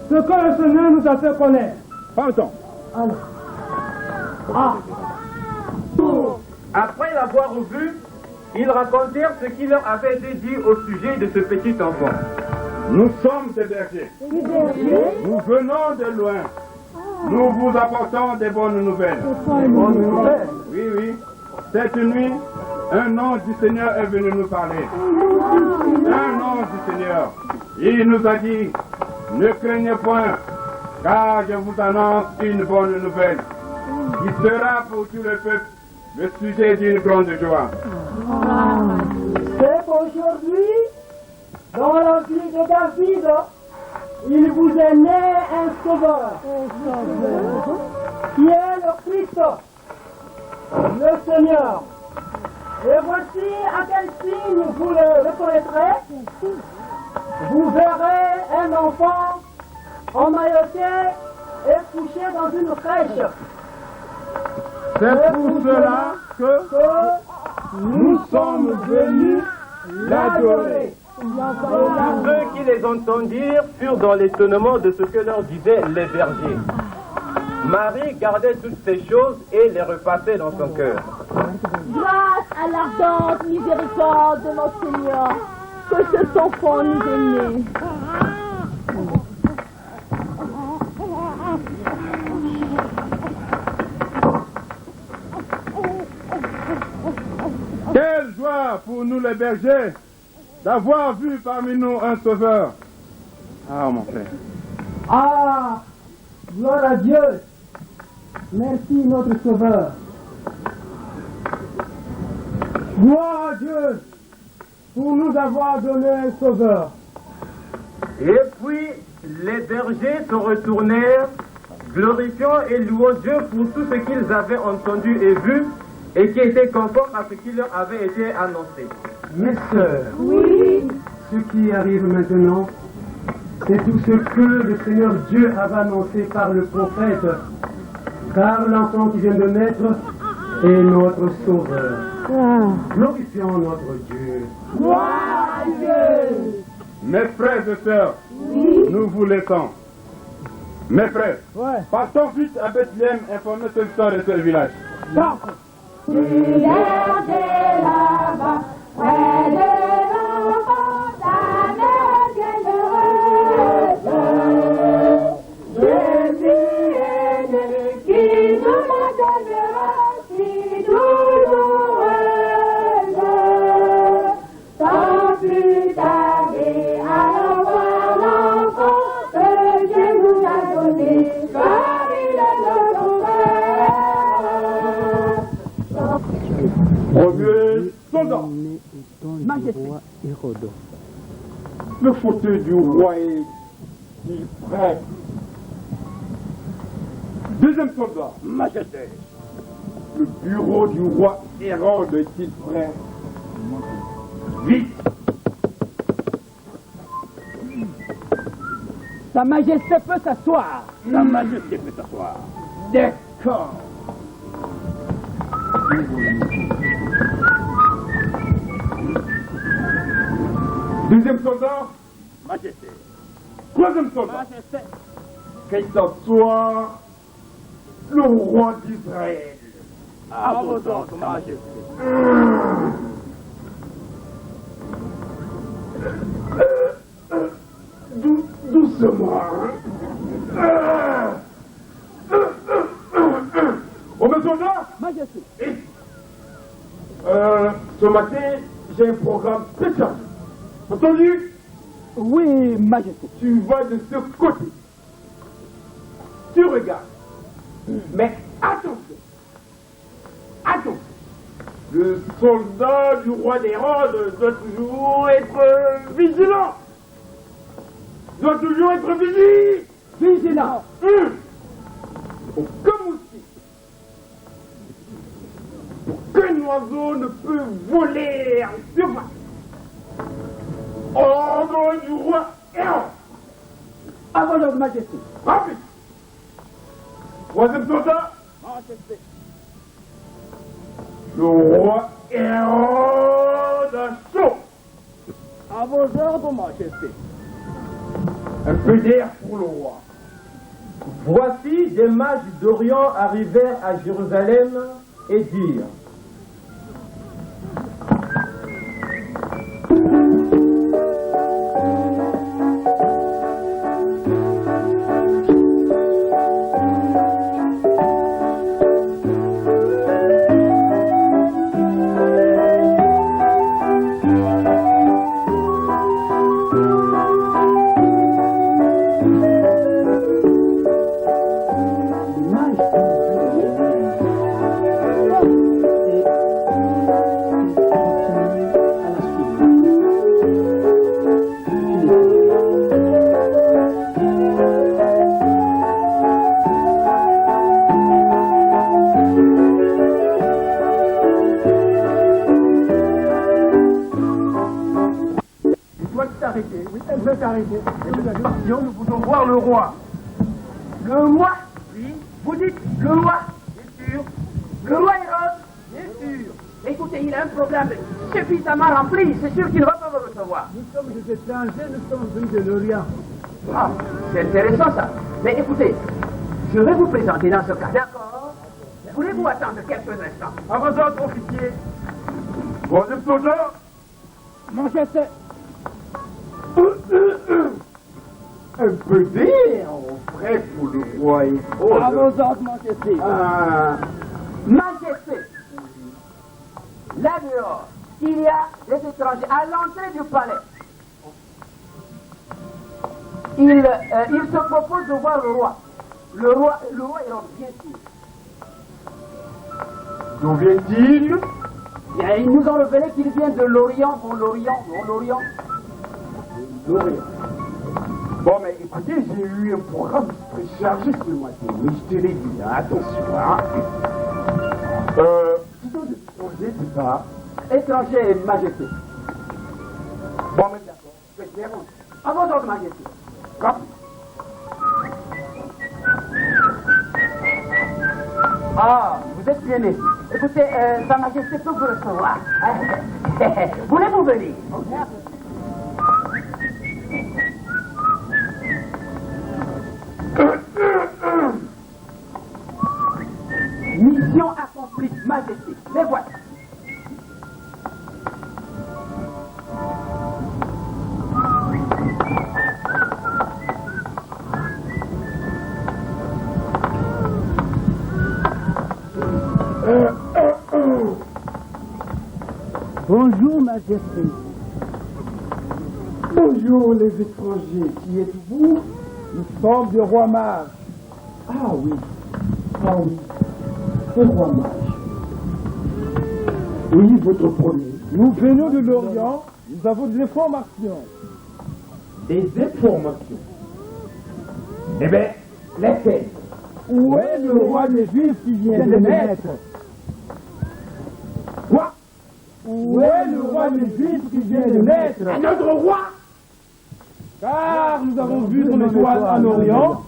Ce que le Seigneur nous a fait connaître. Partons. Après l'avoir revu, ils racontèrent ce qui leur avait été dit au sujet de ce petit enfant. Nous sommes des bergers. Nous venons de loin. Nous vous apportons des bonnes nouvelles. Oui, oui. Cette nuit, un ange du Seigneur est venu nous parler. Un ange du Seigneur. Il nous a dit, ne craignez point, car je vous annonce une bonne nouvelle, qui sera pour tout le peuple le sujet d'une grande joie. C'est qu'aujourd'hui, dans la ville de David, il vous est né un sauveur, qui est le Christ, le Seigneur. Et voici à quel signe vous le reconnaîtrez. Vous verrez un enfant emmailloté et couché dans une crèche. C'est pour cela que nous sommes venus l'adorer. Tous ceux qui les entendirent furent dans l'étonnement de ce que leur disaient les bergers. Marie gardait toutes ces choses et les repassait dans son cœur. Grâce à l'ardente miséricorde de notre Seigneur, que cet enfant nous est né. Quelle joie pour nous les bergers d'avoir vu parmi nous un sauveur. Ah, mon frère. Ah, gloire à Dieu. Merci notre Sauveur. Gloire à Dieu pour nous avoir donné un Sauveur. Et puis les bergers se retournèrent, glorifiant et louant Dieu pour tout ce qu'ils avaient entendu et vu, et qui était conforme à ce qui leur avait été annoncé. Mes sœurs, Oui. ce qui arrive maintenant, c'est tout ce que le Seigneur Dieu avait annoncé par le prophète, car l'enfant qui vient de naître est notre Sauveur. Glorifions notre Dieu. Gloire à Dieu. Mes frères et sœurs, nous vous laissons. Mes frères, partons vite à Bethléem informer ce sort de ce village. Regardez là-bas, près de l'enfant, sa mère bienheureuse. Jésus est né, qui nous la donnera si douloureuse. Sans plus tarder, allons voir l'enfant que Dieu nous a donné, car il est notre frère. Premier soldat, le fauteuil du roi est prêt. Deuxième soldat, Majesté, le bureau du roi Hérode est-il prêt? Vite! Sa Majesté peut s'asseoir. Sa Majesté peut s'asseoir. D'accord. Deuxième soldat, Majesté. Troisième soldat, Majesté. Qu'il s'assoie le roi d'Israël. À vos ordres, Majesté. Doucement. Bon, mes soldats, Majesté. ce matin, j'ai un programme spécial. Entendu? Oui, Majesté. Tu vas de ce côté. Tu regardes. Mais attention. Attention. Le soldat du roi d'Hérode doit toujours être vigilant. Doit toujours être Vigilant. Comme aussi. Aucun oiseau ne peut voler en surface. Ordre du roi Hérode. À vos ordres, Majesté. Rapide. Troisième soldat. Majesté. Le roi Hérode a chaud. À vos ordres, Majesté. Un peu d'air pour le roi. Voici des mages d'Orient arrivèrent à Jérusalem et dirent: Nous voulons voir le roi. Le roi? Oui. Vous dites le roi? Bien sûr. Le roi Hérode? Bien sûr. Écoutez, il a un programme suffisamment rempli. C'est sûr qu'il ne va pas vous recevoir. Nous sommes des étrangers, nous sommes venus de l'Orient. Ah, c'est intéressant ça. Mais écoutez, je vais vous présenter dans ce cas. D'accord? Voulez-vous attendre quelques instants? À vos ordres, officier. Troisième soldat. Majesté. Un peu d'air, prêt pour le roi et À vos ordres, Majesté. Majesté, là dehors, il y a des étrangers à l'entrée du palais. Il se propose de voir le roi. Le roi est bien sûr. D'où vient-il? Ils nous ont révélé qu'il vient de l'Orient, l'Orient. Bon, mais écoutez, j'ai eu un programme très chargé ce matin. Mais je te l'ai dit, hein, attention, hein. Disons des étrangers, c'est ça? Étranger, Majesté. Bon, mais d'accord, faites bien. À vos ordres, Majesté. Comme. Ah, vous êtes bien né. Écoutez, Sa Majesté peut vous recevoir. Voulez-vous venir? Mission accomplie, Majesté. Les voilà. Bonjour, Majesté. Bonjour les étrangers, qui êtes-vous? Nous sommes des rois mages. Ah oui, le roi mage. Oui, votre premier. Nous venons de l'Orient. Nous avons des informations. Des informations. Eh bien, lesquelles? Où est le roi des Juifs qui vient de naître? Quoi? Où est le roi des Juifs qui vient de naître? Notre roi? Car nous avons vu son étoile en Orient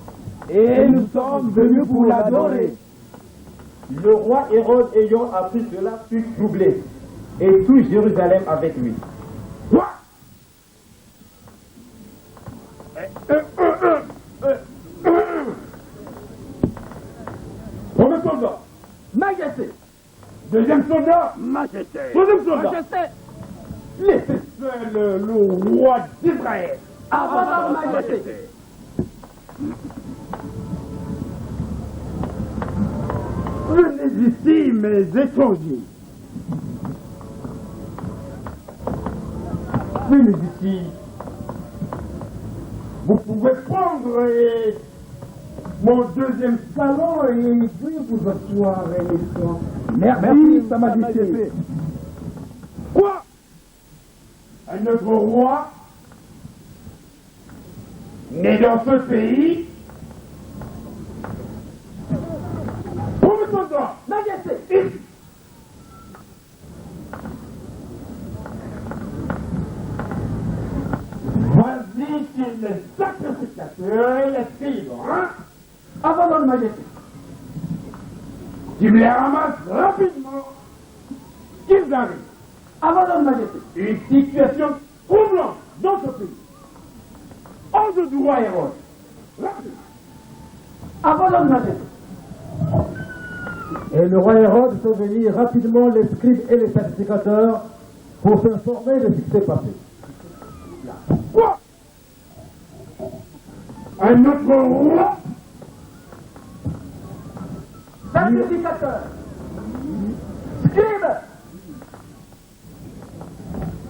et nous sommes venus pour l'adorer. Le roi Hérode ayant appris cela fut troublé, et tout Jérusalem avec lui. Quoi? Premier soldat. Majesté. Deuxième soldat. Majesté. Troisième soldat. Majesté. Laissez seul le roi d'Israël. À vos ordres, Majesté. Venez ici, mes étrangers. Venez ici. Vous pouvez prendre mon deuxième salon et puis vous asseoir un instant. Merci, Sa Majesté. Quoi? Un autre roi né dans ce pays? Premier soldat. Majesté. Vas-y sur le sacrificateur et les fibres, hein? À vos ordres, Majesté. Tu me les ramasses rapidement qu'ils arrivent. À vos ordres, Majesté. Une situation troublante dans ce pays. Ordre du roi Hérode. Rapide. À votre majesté. Et le roi Hérode fait venir rapidement les scribes et les sacrificateurs pour s'informer de ce qui s'est passé. Quoi? Un autre roi? Sacrificateur. Scribe.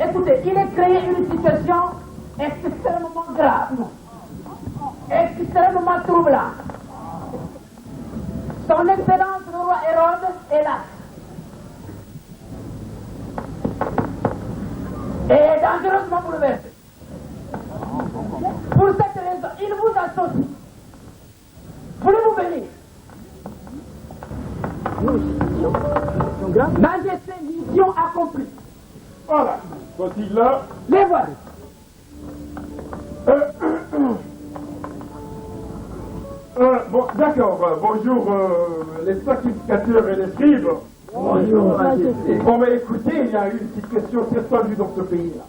Écoutez, il est créé une situation extrêmement grave, extrêmement troublante. Son Excellence le roi Hérode est là. Et dangereusement bouleversé. Pour cette raison, il vous associe. Voulez-vous venir? Majesté, mission accomplie. Voilà. Sont-ils là? Les voilà. Bon, d'accord. Bonjour, les sacrificateurs et les scribes. Bonjour, Majesté. Bon, mais écoutez, il y a une situation très tendue dans ce pays-là.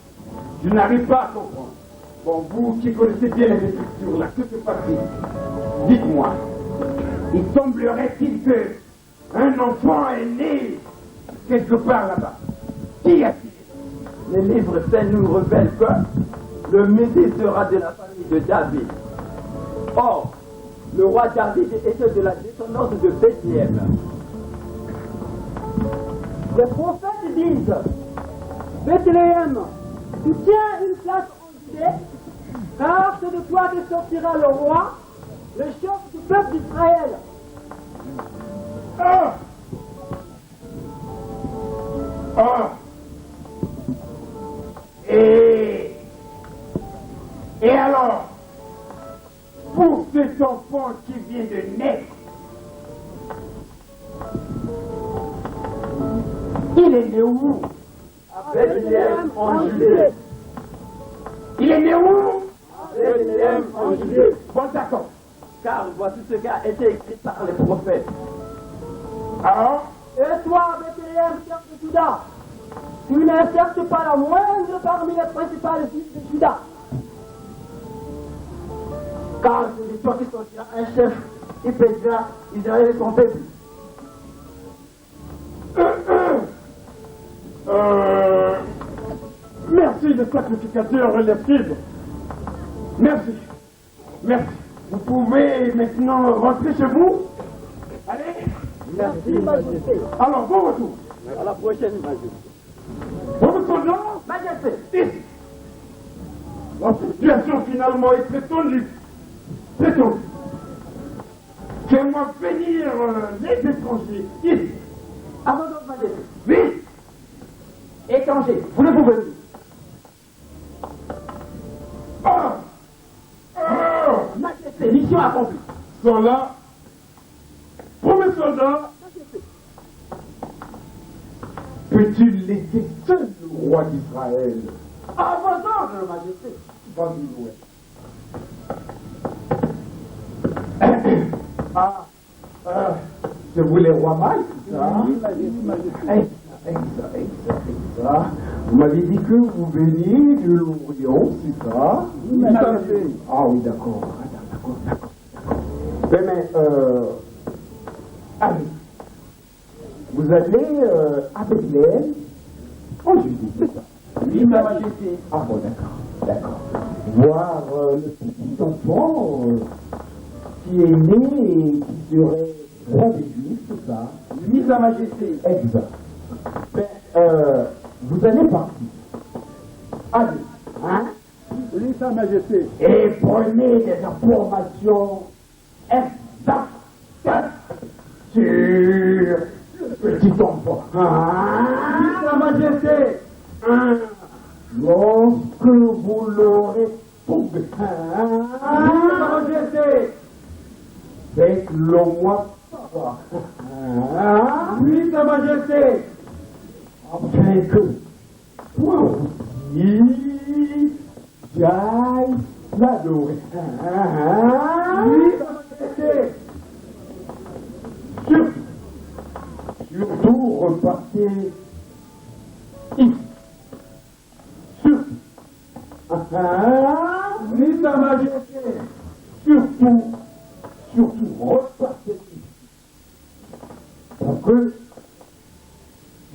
Je n'arrive pas à comprendre. Bon, vous qui connaissez bien les structures là, que se passe-t-il? Dites-moi, il semblerait-il que un enfant est né quelque part là-bas? Qui a-t-il? Les livres saints nous révèlent que le Messie sera de la famille de David. Or, le roi David était de la descendance de Bethléem. Les prophètes disent, Bethléem, tu tiens une place en Judée, car c'est de toi que sortira le roi, le chef du peuple d'Israël. Ah! Ah! Et alors, pour cet enfant qui vient de naître, il est né où? À Bethléem en Judée. Il est né où? À Bethléem en Judée. Bon, d'accord. Car voici ce qui a été écrit par les prophètes. Alors? Et toi, Bethléem, chef de Juda, tu n'acceptes pas la moindre parmi les principales fils de Juda. Car c'est de toi qui sortira un chef qui pèsera Israël et son peuple. Merci le sacrificateur et les scribes. Merci. Merci. Vous pouvez maintenant rentrer chez vous. Allez. Merci, Majesté. Alors, bon retour. À la prochaine, Majesté. Votre soldat, Majesté, ici. La situation finalement est très tendue. Très tendue. Fais-moi venir les étrangers ici. à votre majesté. Vite. Étranger, voulez-vous venir? Ah. Ah. Majesté, mission accomplie. Sont là. Premier soldat. Peux-tu laisser seul le roi d'Israël? À vos ordres, majesté. Vas-y, c'est vous les rois mages, c'est ça? Oui, majesté. Exact. Vous m'avez dit que vous veniez de l'Orient, c'est ça? Oui, majesté. Ah oui, d'accord. D'accord. Mais, allez. Vous allez à Bethléem, en Judée, c'est ça? Oui, ma majesté. Ah bon, d'accord. Voir le petit enfant qui est né et qui serait roi des Juifs, c'est ça? Oui, sa majesté. Exact. Mais, vous allez partir. Allez, hein? Oui, sa majesté. Et prenez des informations exactes sur le petit enfant. Oui, sa majesté. Lorsque vous l'aurez trouvé, Oui, sa majesté. faites-le moi savoir. Oui, sa majesté. Afin que toi aussi, j'aille l'adorer. Oui, sa majesté. Surtout repartez ici. Surtout. Oui, sa majesté. Surtout, repartez Alors que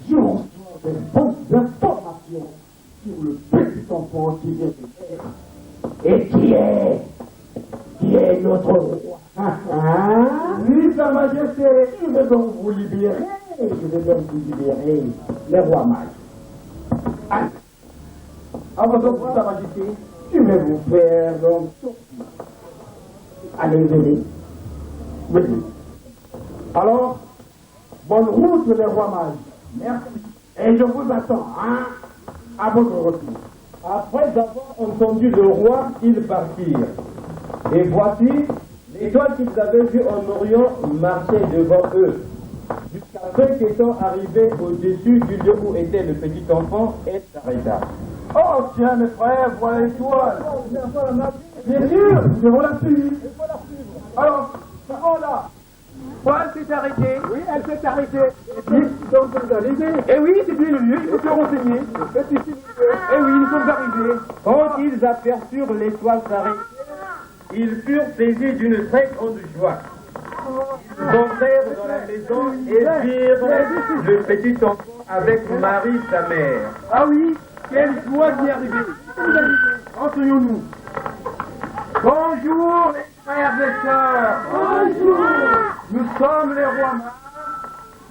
je reçois des bonnes informations sur le petit enfant qui vient de naître et qui est notre roi. Oui, Sa Majesté, Je vais donc vous libérer, les rois mages. Allez, à votre ordre, Sa Majesté. je vais vous faire donc sortir. Allez, venez. Venez. Alors, bonne route, les rois mages. Merci. Et je vous attends, à votre retour. Après avoir entendu le roi, ils partirent. Et voici, l'étoile qu'ils avaient vue en Orient marchait devant eux, jusqu'à ce qu'étant arrivés au-dessus du lieu où était le petit enfant, elle s'arrêta. Oh, tiens, mes frères, voilà l'étoile. Bien sûr, nous devons la suivre. Alors, là. Elle s'est arrêtée. Oui, elle s'est arrêtée. Et puis, donc, nous arrivés. Eh oui, c'est bien le lieu, il faut se renseigner. Eh oui, nous sommes arrivés. Quand ils aperçurent l'étoile s'arrêter, ils furent saisis d'une très grande joie. Ils entrèrent dans la maison et virent le petit enfant avec Marie, sa mère. Ah oui, quelle joie d'y arriver. Renseignons-nous. Bonjour, les frères et sœurs. Bonjour. Nous sommes les rois mages.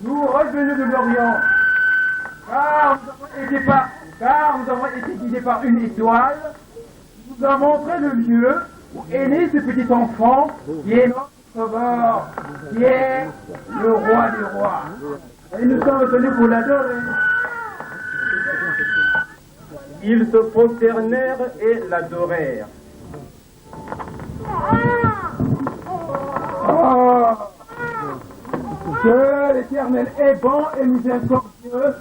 Nous revenons de l'Orient. Car nous avons été guidés par une étoile. Nous a montré le lieu où est né ce petit enfant qui est notre sauveur, qui est le roi des rois. Et nous sommes venus pour l'adorer. Ils se prosternèrent et l'adorèrent. Oh, que l'Éternel est bon et miséricordieux,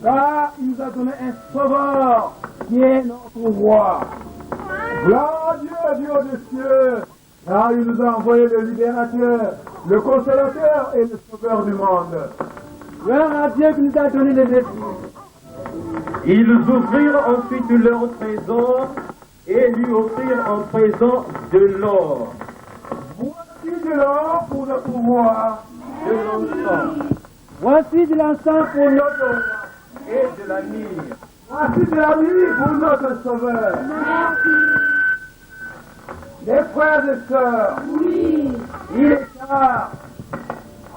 car il nous a donné un sauveur qui est notre roi. Gloire à Dieu, Dieu des cieux, car il nous a envoyé le libérateur, le consolateur et le sauveur du monde. Gloire à Dieu qui nous a donné les esprits. Ils ouvrirent ensuite leur trésor et lui offrirent en présent de l'or, Voici de l'or pour notre roi, de l'encens voici de l'encens pour notre roi, et de la myrrhe. voici de la nuit pour notre sauveur. Les frères et sœurs, oui, il est tard.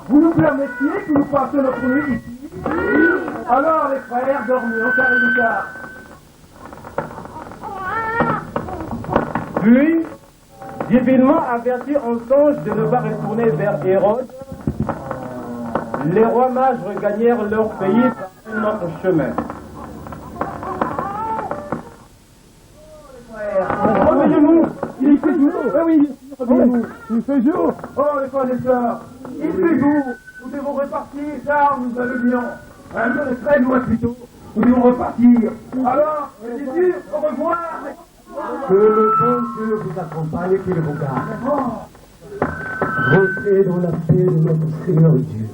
Vous nous permettiez que nous passions notre nuit ici? Oui. Alors les frères, dormons car il est tard. Puis, divinement avertis en songe de ne pas retourner vers Hérode, les rois mages regagnèrent leur pays par un autre chemin. Revenez-nous, il fait jour. Oui, revenez-nous, il fait jour. Oh les frères et sœurs, il fait jour. Nous devons repartir car nous allumions. Un jour est très loin plutôt. Nous devons repartir. Alors, Jésus, au revoir. Que le bon Dieu vous accompagne et qu'il vous garde. Rentrez dans la paix de notre Seigneur Dieu.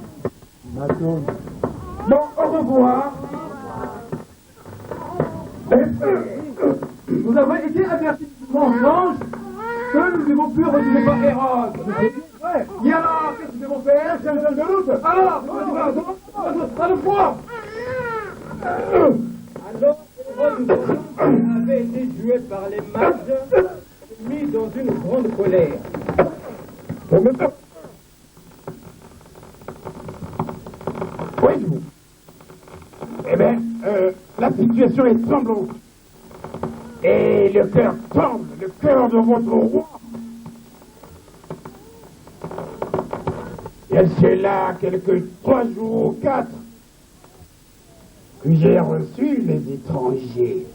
Bon, au revoir. Nous avons été avertis du mensonge que nous devons plus retourner par Hérode. Et alors, qu'est-ce que nous devons faire? C'est un seul de route. Alors, à le froid. Alors, Hérode avait été tué par les mages, mis dans une grande colère. Voyez-vous. Eh bien, la situation est semblante. Et le cœur tremble, le cœur de votre roi. Il y a cela quelques 3 jours ou 4 que j'ai reçu les étrangers.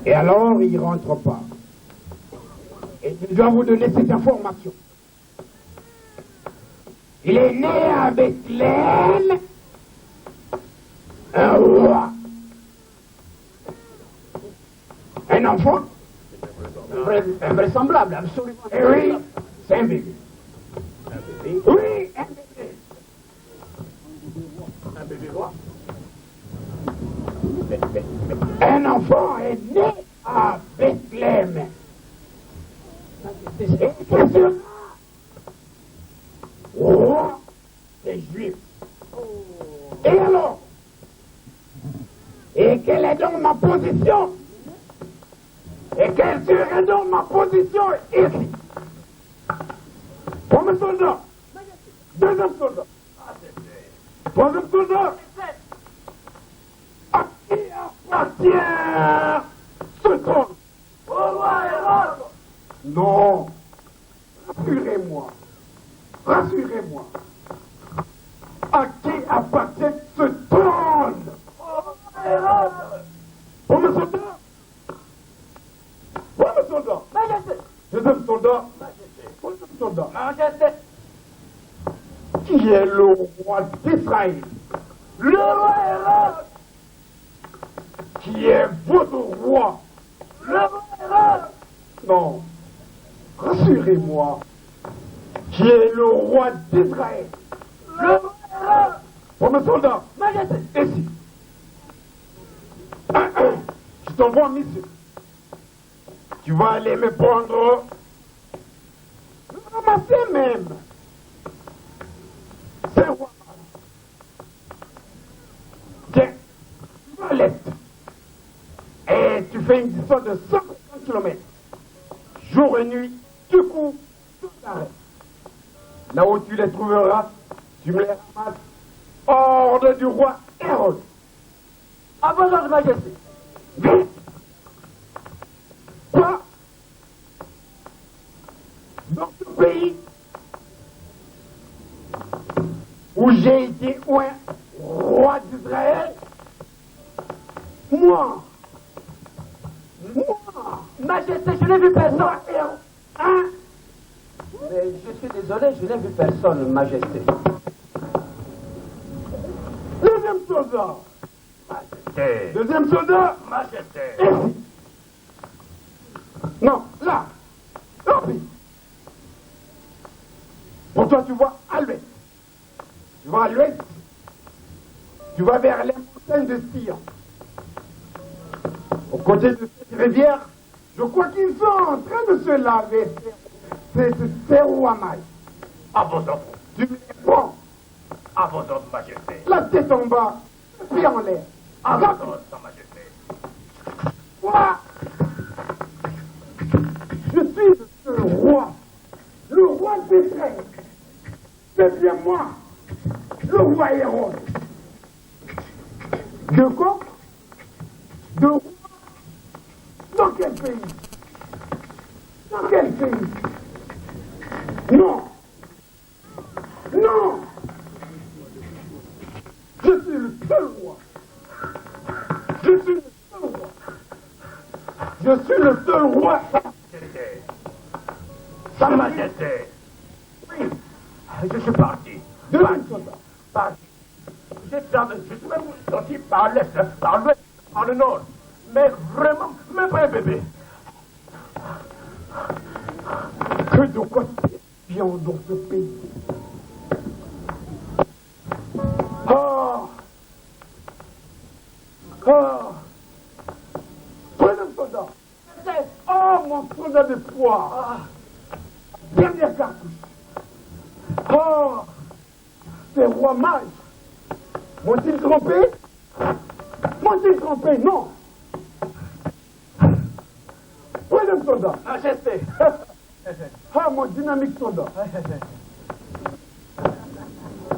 Et alors, ils ne rentrent pas. Et je dois vous donner cette information. Il est né à Bethléem un roi. Un enfant invraisemblable, absolument. Et oui, c'est un bébé. Oui, un bébé. Un bébé roi. Un enfant est né à Bethléem. Et que cela roi des des Juifs. Et alors? Et quelle est donc ma position? Et quelle serait donc ma position ici? Premier soldat, deuxième soldat, troisième soldat, à qui appartient ce trône? Au roi Hérode! Non, rassurez-moi, rassurez-moi. À qui appartient ce trône? Au roi Hérode! Premier soldat, premier soldat, Majesté. deuxième soldat, troisième soldat. Majesté. Qui est le roi d'Israël? Le roi Hérode. Qui est votre roi? Le roi Hérode. Non, rassurez-moi. Qui est le roi d'Israël? Le roi Hérode. Premier soldat, Majesté. ici. Je t'envoie en mission. Tu vas aller me prendre, me ramasser même. C'est roi. Tiens, tu vas à l'est. Et tu fais une distance de 150 km. Jour et nuit, tu cours sans arrêt. Là où tu les trouveras, tu me les ramasses hors du roi Hérode. À vos ordres, Majesté. Vite! Quoi? Dans ce pays où j'ai été roi d'Israël, moi, Majesté, je n'ai vu personne. hein? Mais je suis désolé, je n'ai vu personne, Majesté. Deuxième soldat. Majesté. Deuxième soldat. Majesté. Ici. Non, là. Tant pis. Pour toi, tu vois à l'ouest. Tu vas à l'ouest. Tu vas vers les montagnes de Sion. Au côté de cette rivière, je crois qu'ils sont en train de se laver. C'est Rouamaï. À vos ordres. Tu me les prends. À vos ordres, Majesté. La tête en bas, les pieds en l'air. À vos ordres, Sa Majesté. Moi, je suis le roi d'Israël. C'est bien moi, le roi Hérode. De quoi? De roi? Dans quel pays? Dans quel pays? Non! Non! Je suis le seul roi. Je suis le seul roi. Je suis le seul roi. Sa Majesté. Oui, je suis parti. Parti. Je suis même sorti par l'est, par l'ouest, par le nord. Mais vraiment, même pas un bébé. Que de quoi bien dans ce pays. Troisième soldat. Oh, mon soldat de poids. Dernière cartouche. Oh, c'est roi mage. M'ont-ils trompé? M'ont-ils trompé? Non. Troisième soldat. Majesté. Ah, mon dynamique soldat.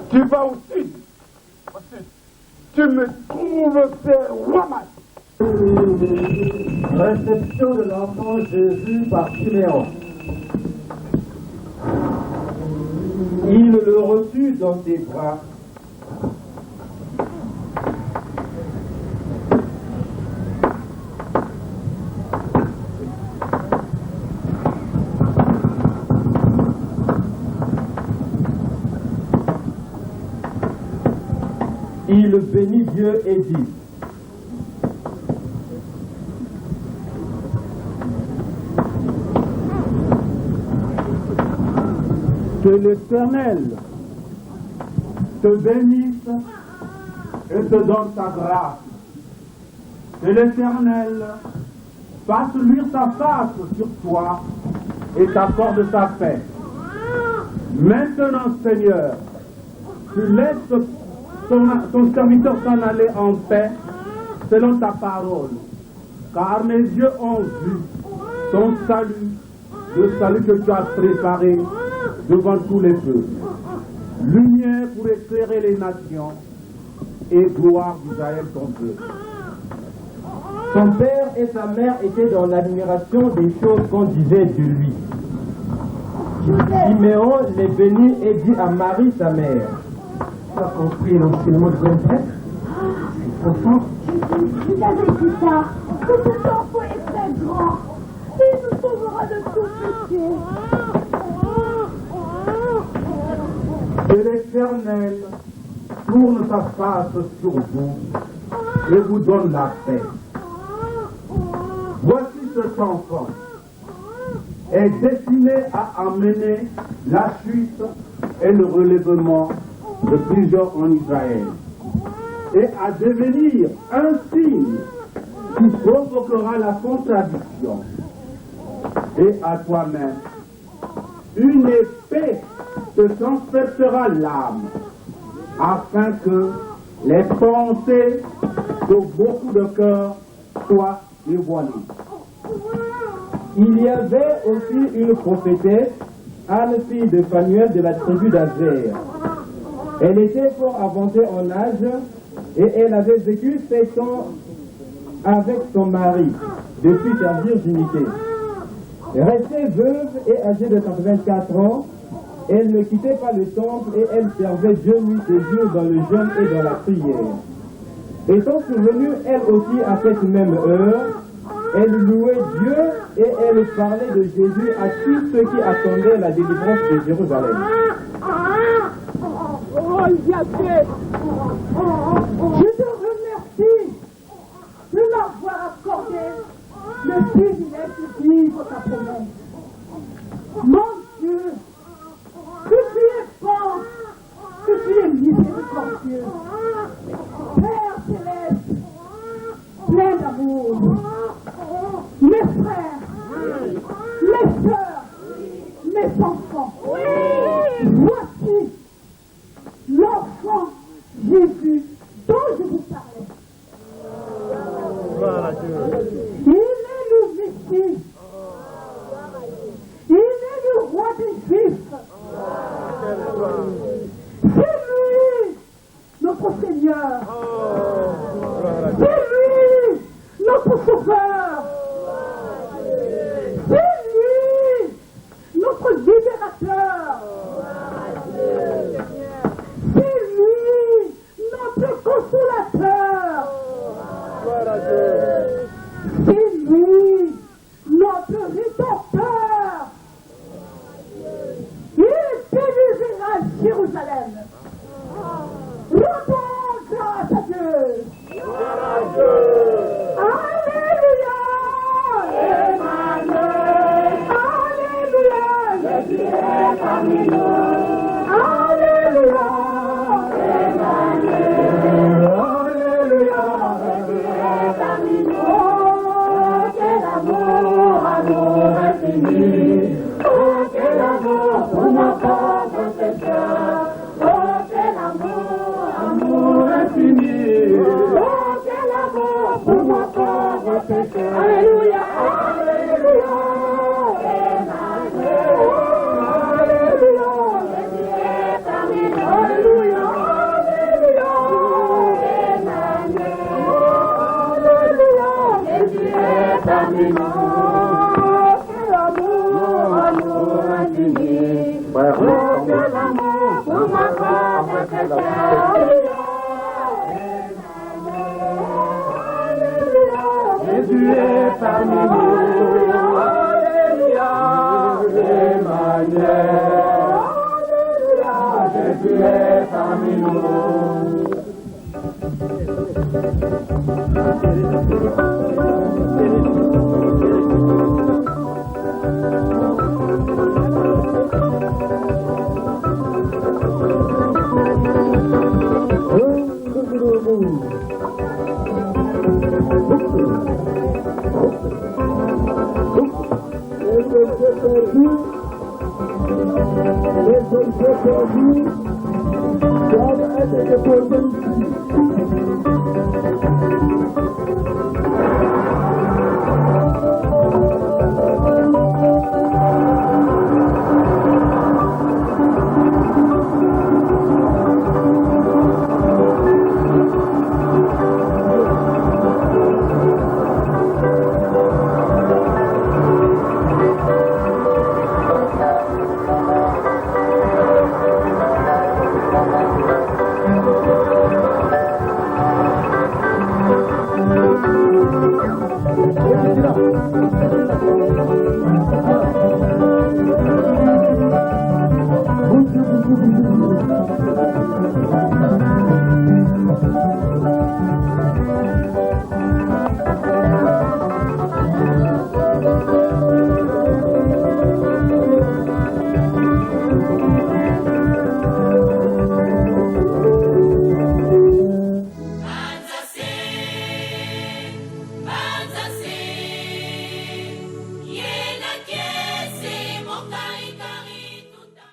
Tu vas au sud. Au sud. Tu me trouves, c'est roi mage. Réception de l'enfant Jésus par Siméon. Il le reçut dans ses bras. Il bénit Dieu et dit: que l'Éternel te bénisse et te donne sa grâce. Que l'Éternel fasse luire sa face sur toi et t'accorde sa paix. Maintenant, Seigneur, tu laisses ton serviteur s'en aller en paix selon ta parole, car mes yeux ont vu ton salut, le salut que tu as préparé devant tous les peuples, lumière pour éclairer les nations et gloire d'Israël ton peuple. Son père et sa mère étaient dans l'admiration des choses qu'on disait de lui. Siméon les bénit et dit à Marie sa mère: Tu as compris l'enseignement du jeune prêtre? C'est profond. Vous avez dit ça, que cet enfant est très grand. Il nous sauvera de tout péché. Que l'Éternel tourne sa face sur vous et vous donne la paix. Voici cet enfant est destiné à amener la chute et le relèvement de plusieurs en Israël et à devenir un signe qui provoquera la contradiction. Et à toi-même, une épée te transpercera l'âme, afin que les pensées de beaucoup de cœurs soient dévoilées. Il y avait aussi une prophétesse, Anne, fille de Phanuel de la tribu d'Azer. Elle était fort avancée en âge et elle avait vécu 7 ans avec son mari depuis sa virginité. Restée veuve et âgée de 84 ans, elle ne quittait pas le temple et elle servait Dieu nuit et jour dans le jeûne et dans la prière. Étant survenue elle aussi à cette même heure, elle louait Dieu et elle parlait de Jésus à tous ceux qui attendaient la délivrance de Jérusalem. Oh, Yahvé, je te remercie de m'avoir accordé le privilège de vivre ta promesse. Mon Dieu, que tu es fort, que tu es miséricordieux. Père céleste, plein d'amour. Mes frères, mes sœurs, mes enfants, voici l'enfant Jésus dont je vous parlais. Il est le Messie. Il est le roi des Juifs. C'est lui, notre Seigneur. C'est lui, notre Sauveur. C'est lui, notre libérateur. C'est lui, notre consolateur. C'est lui, notre rédempteur. Il bénira Jérusalem. Rendons grâce à Dieu. Alléluia. Alléluia. Jésus est parmi nous. Alléluia. Alléluia. Jésus est parmi nous. Oh, quel amour, amour infini. Oh, quel amour pour mon pauvre pécheur. Oh, quel amour, amour infini. Oh, quel amour pour mon pauvre pécheur. Alléluia, alléluia. Alléluia. Jésus est parmi nous. Alléluia, alléluia. Alléluia. Jésus est parmi nous. Quel amour, amour infini. Oh, quel amour pour ma pauvre pécheur. Jésus est parmi nous. Alléluia. Emmanuel. Alléluia. Jésus est parmi nous. Les de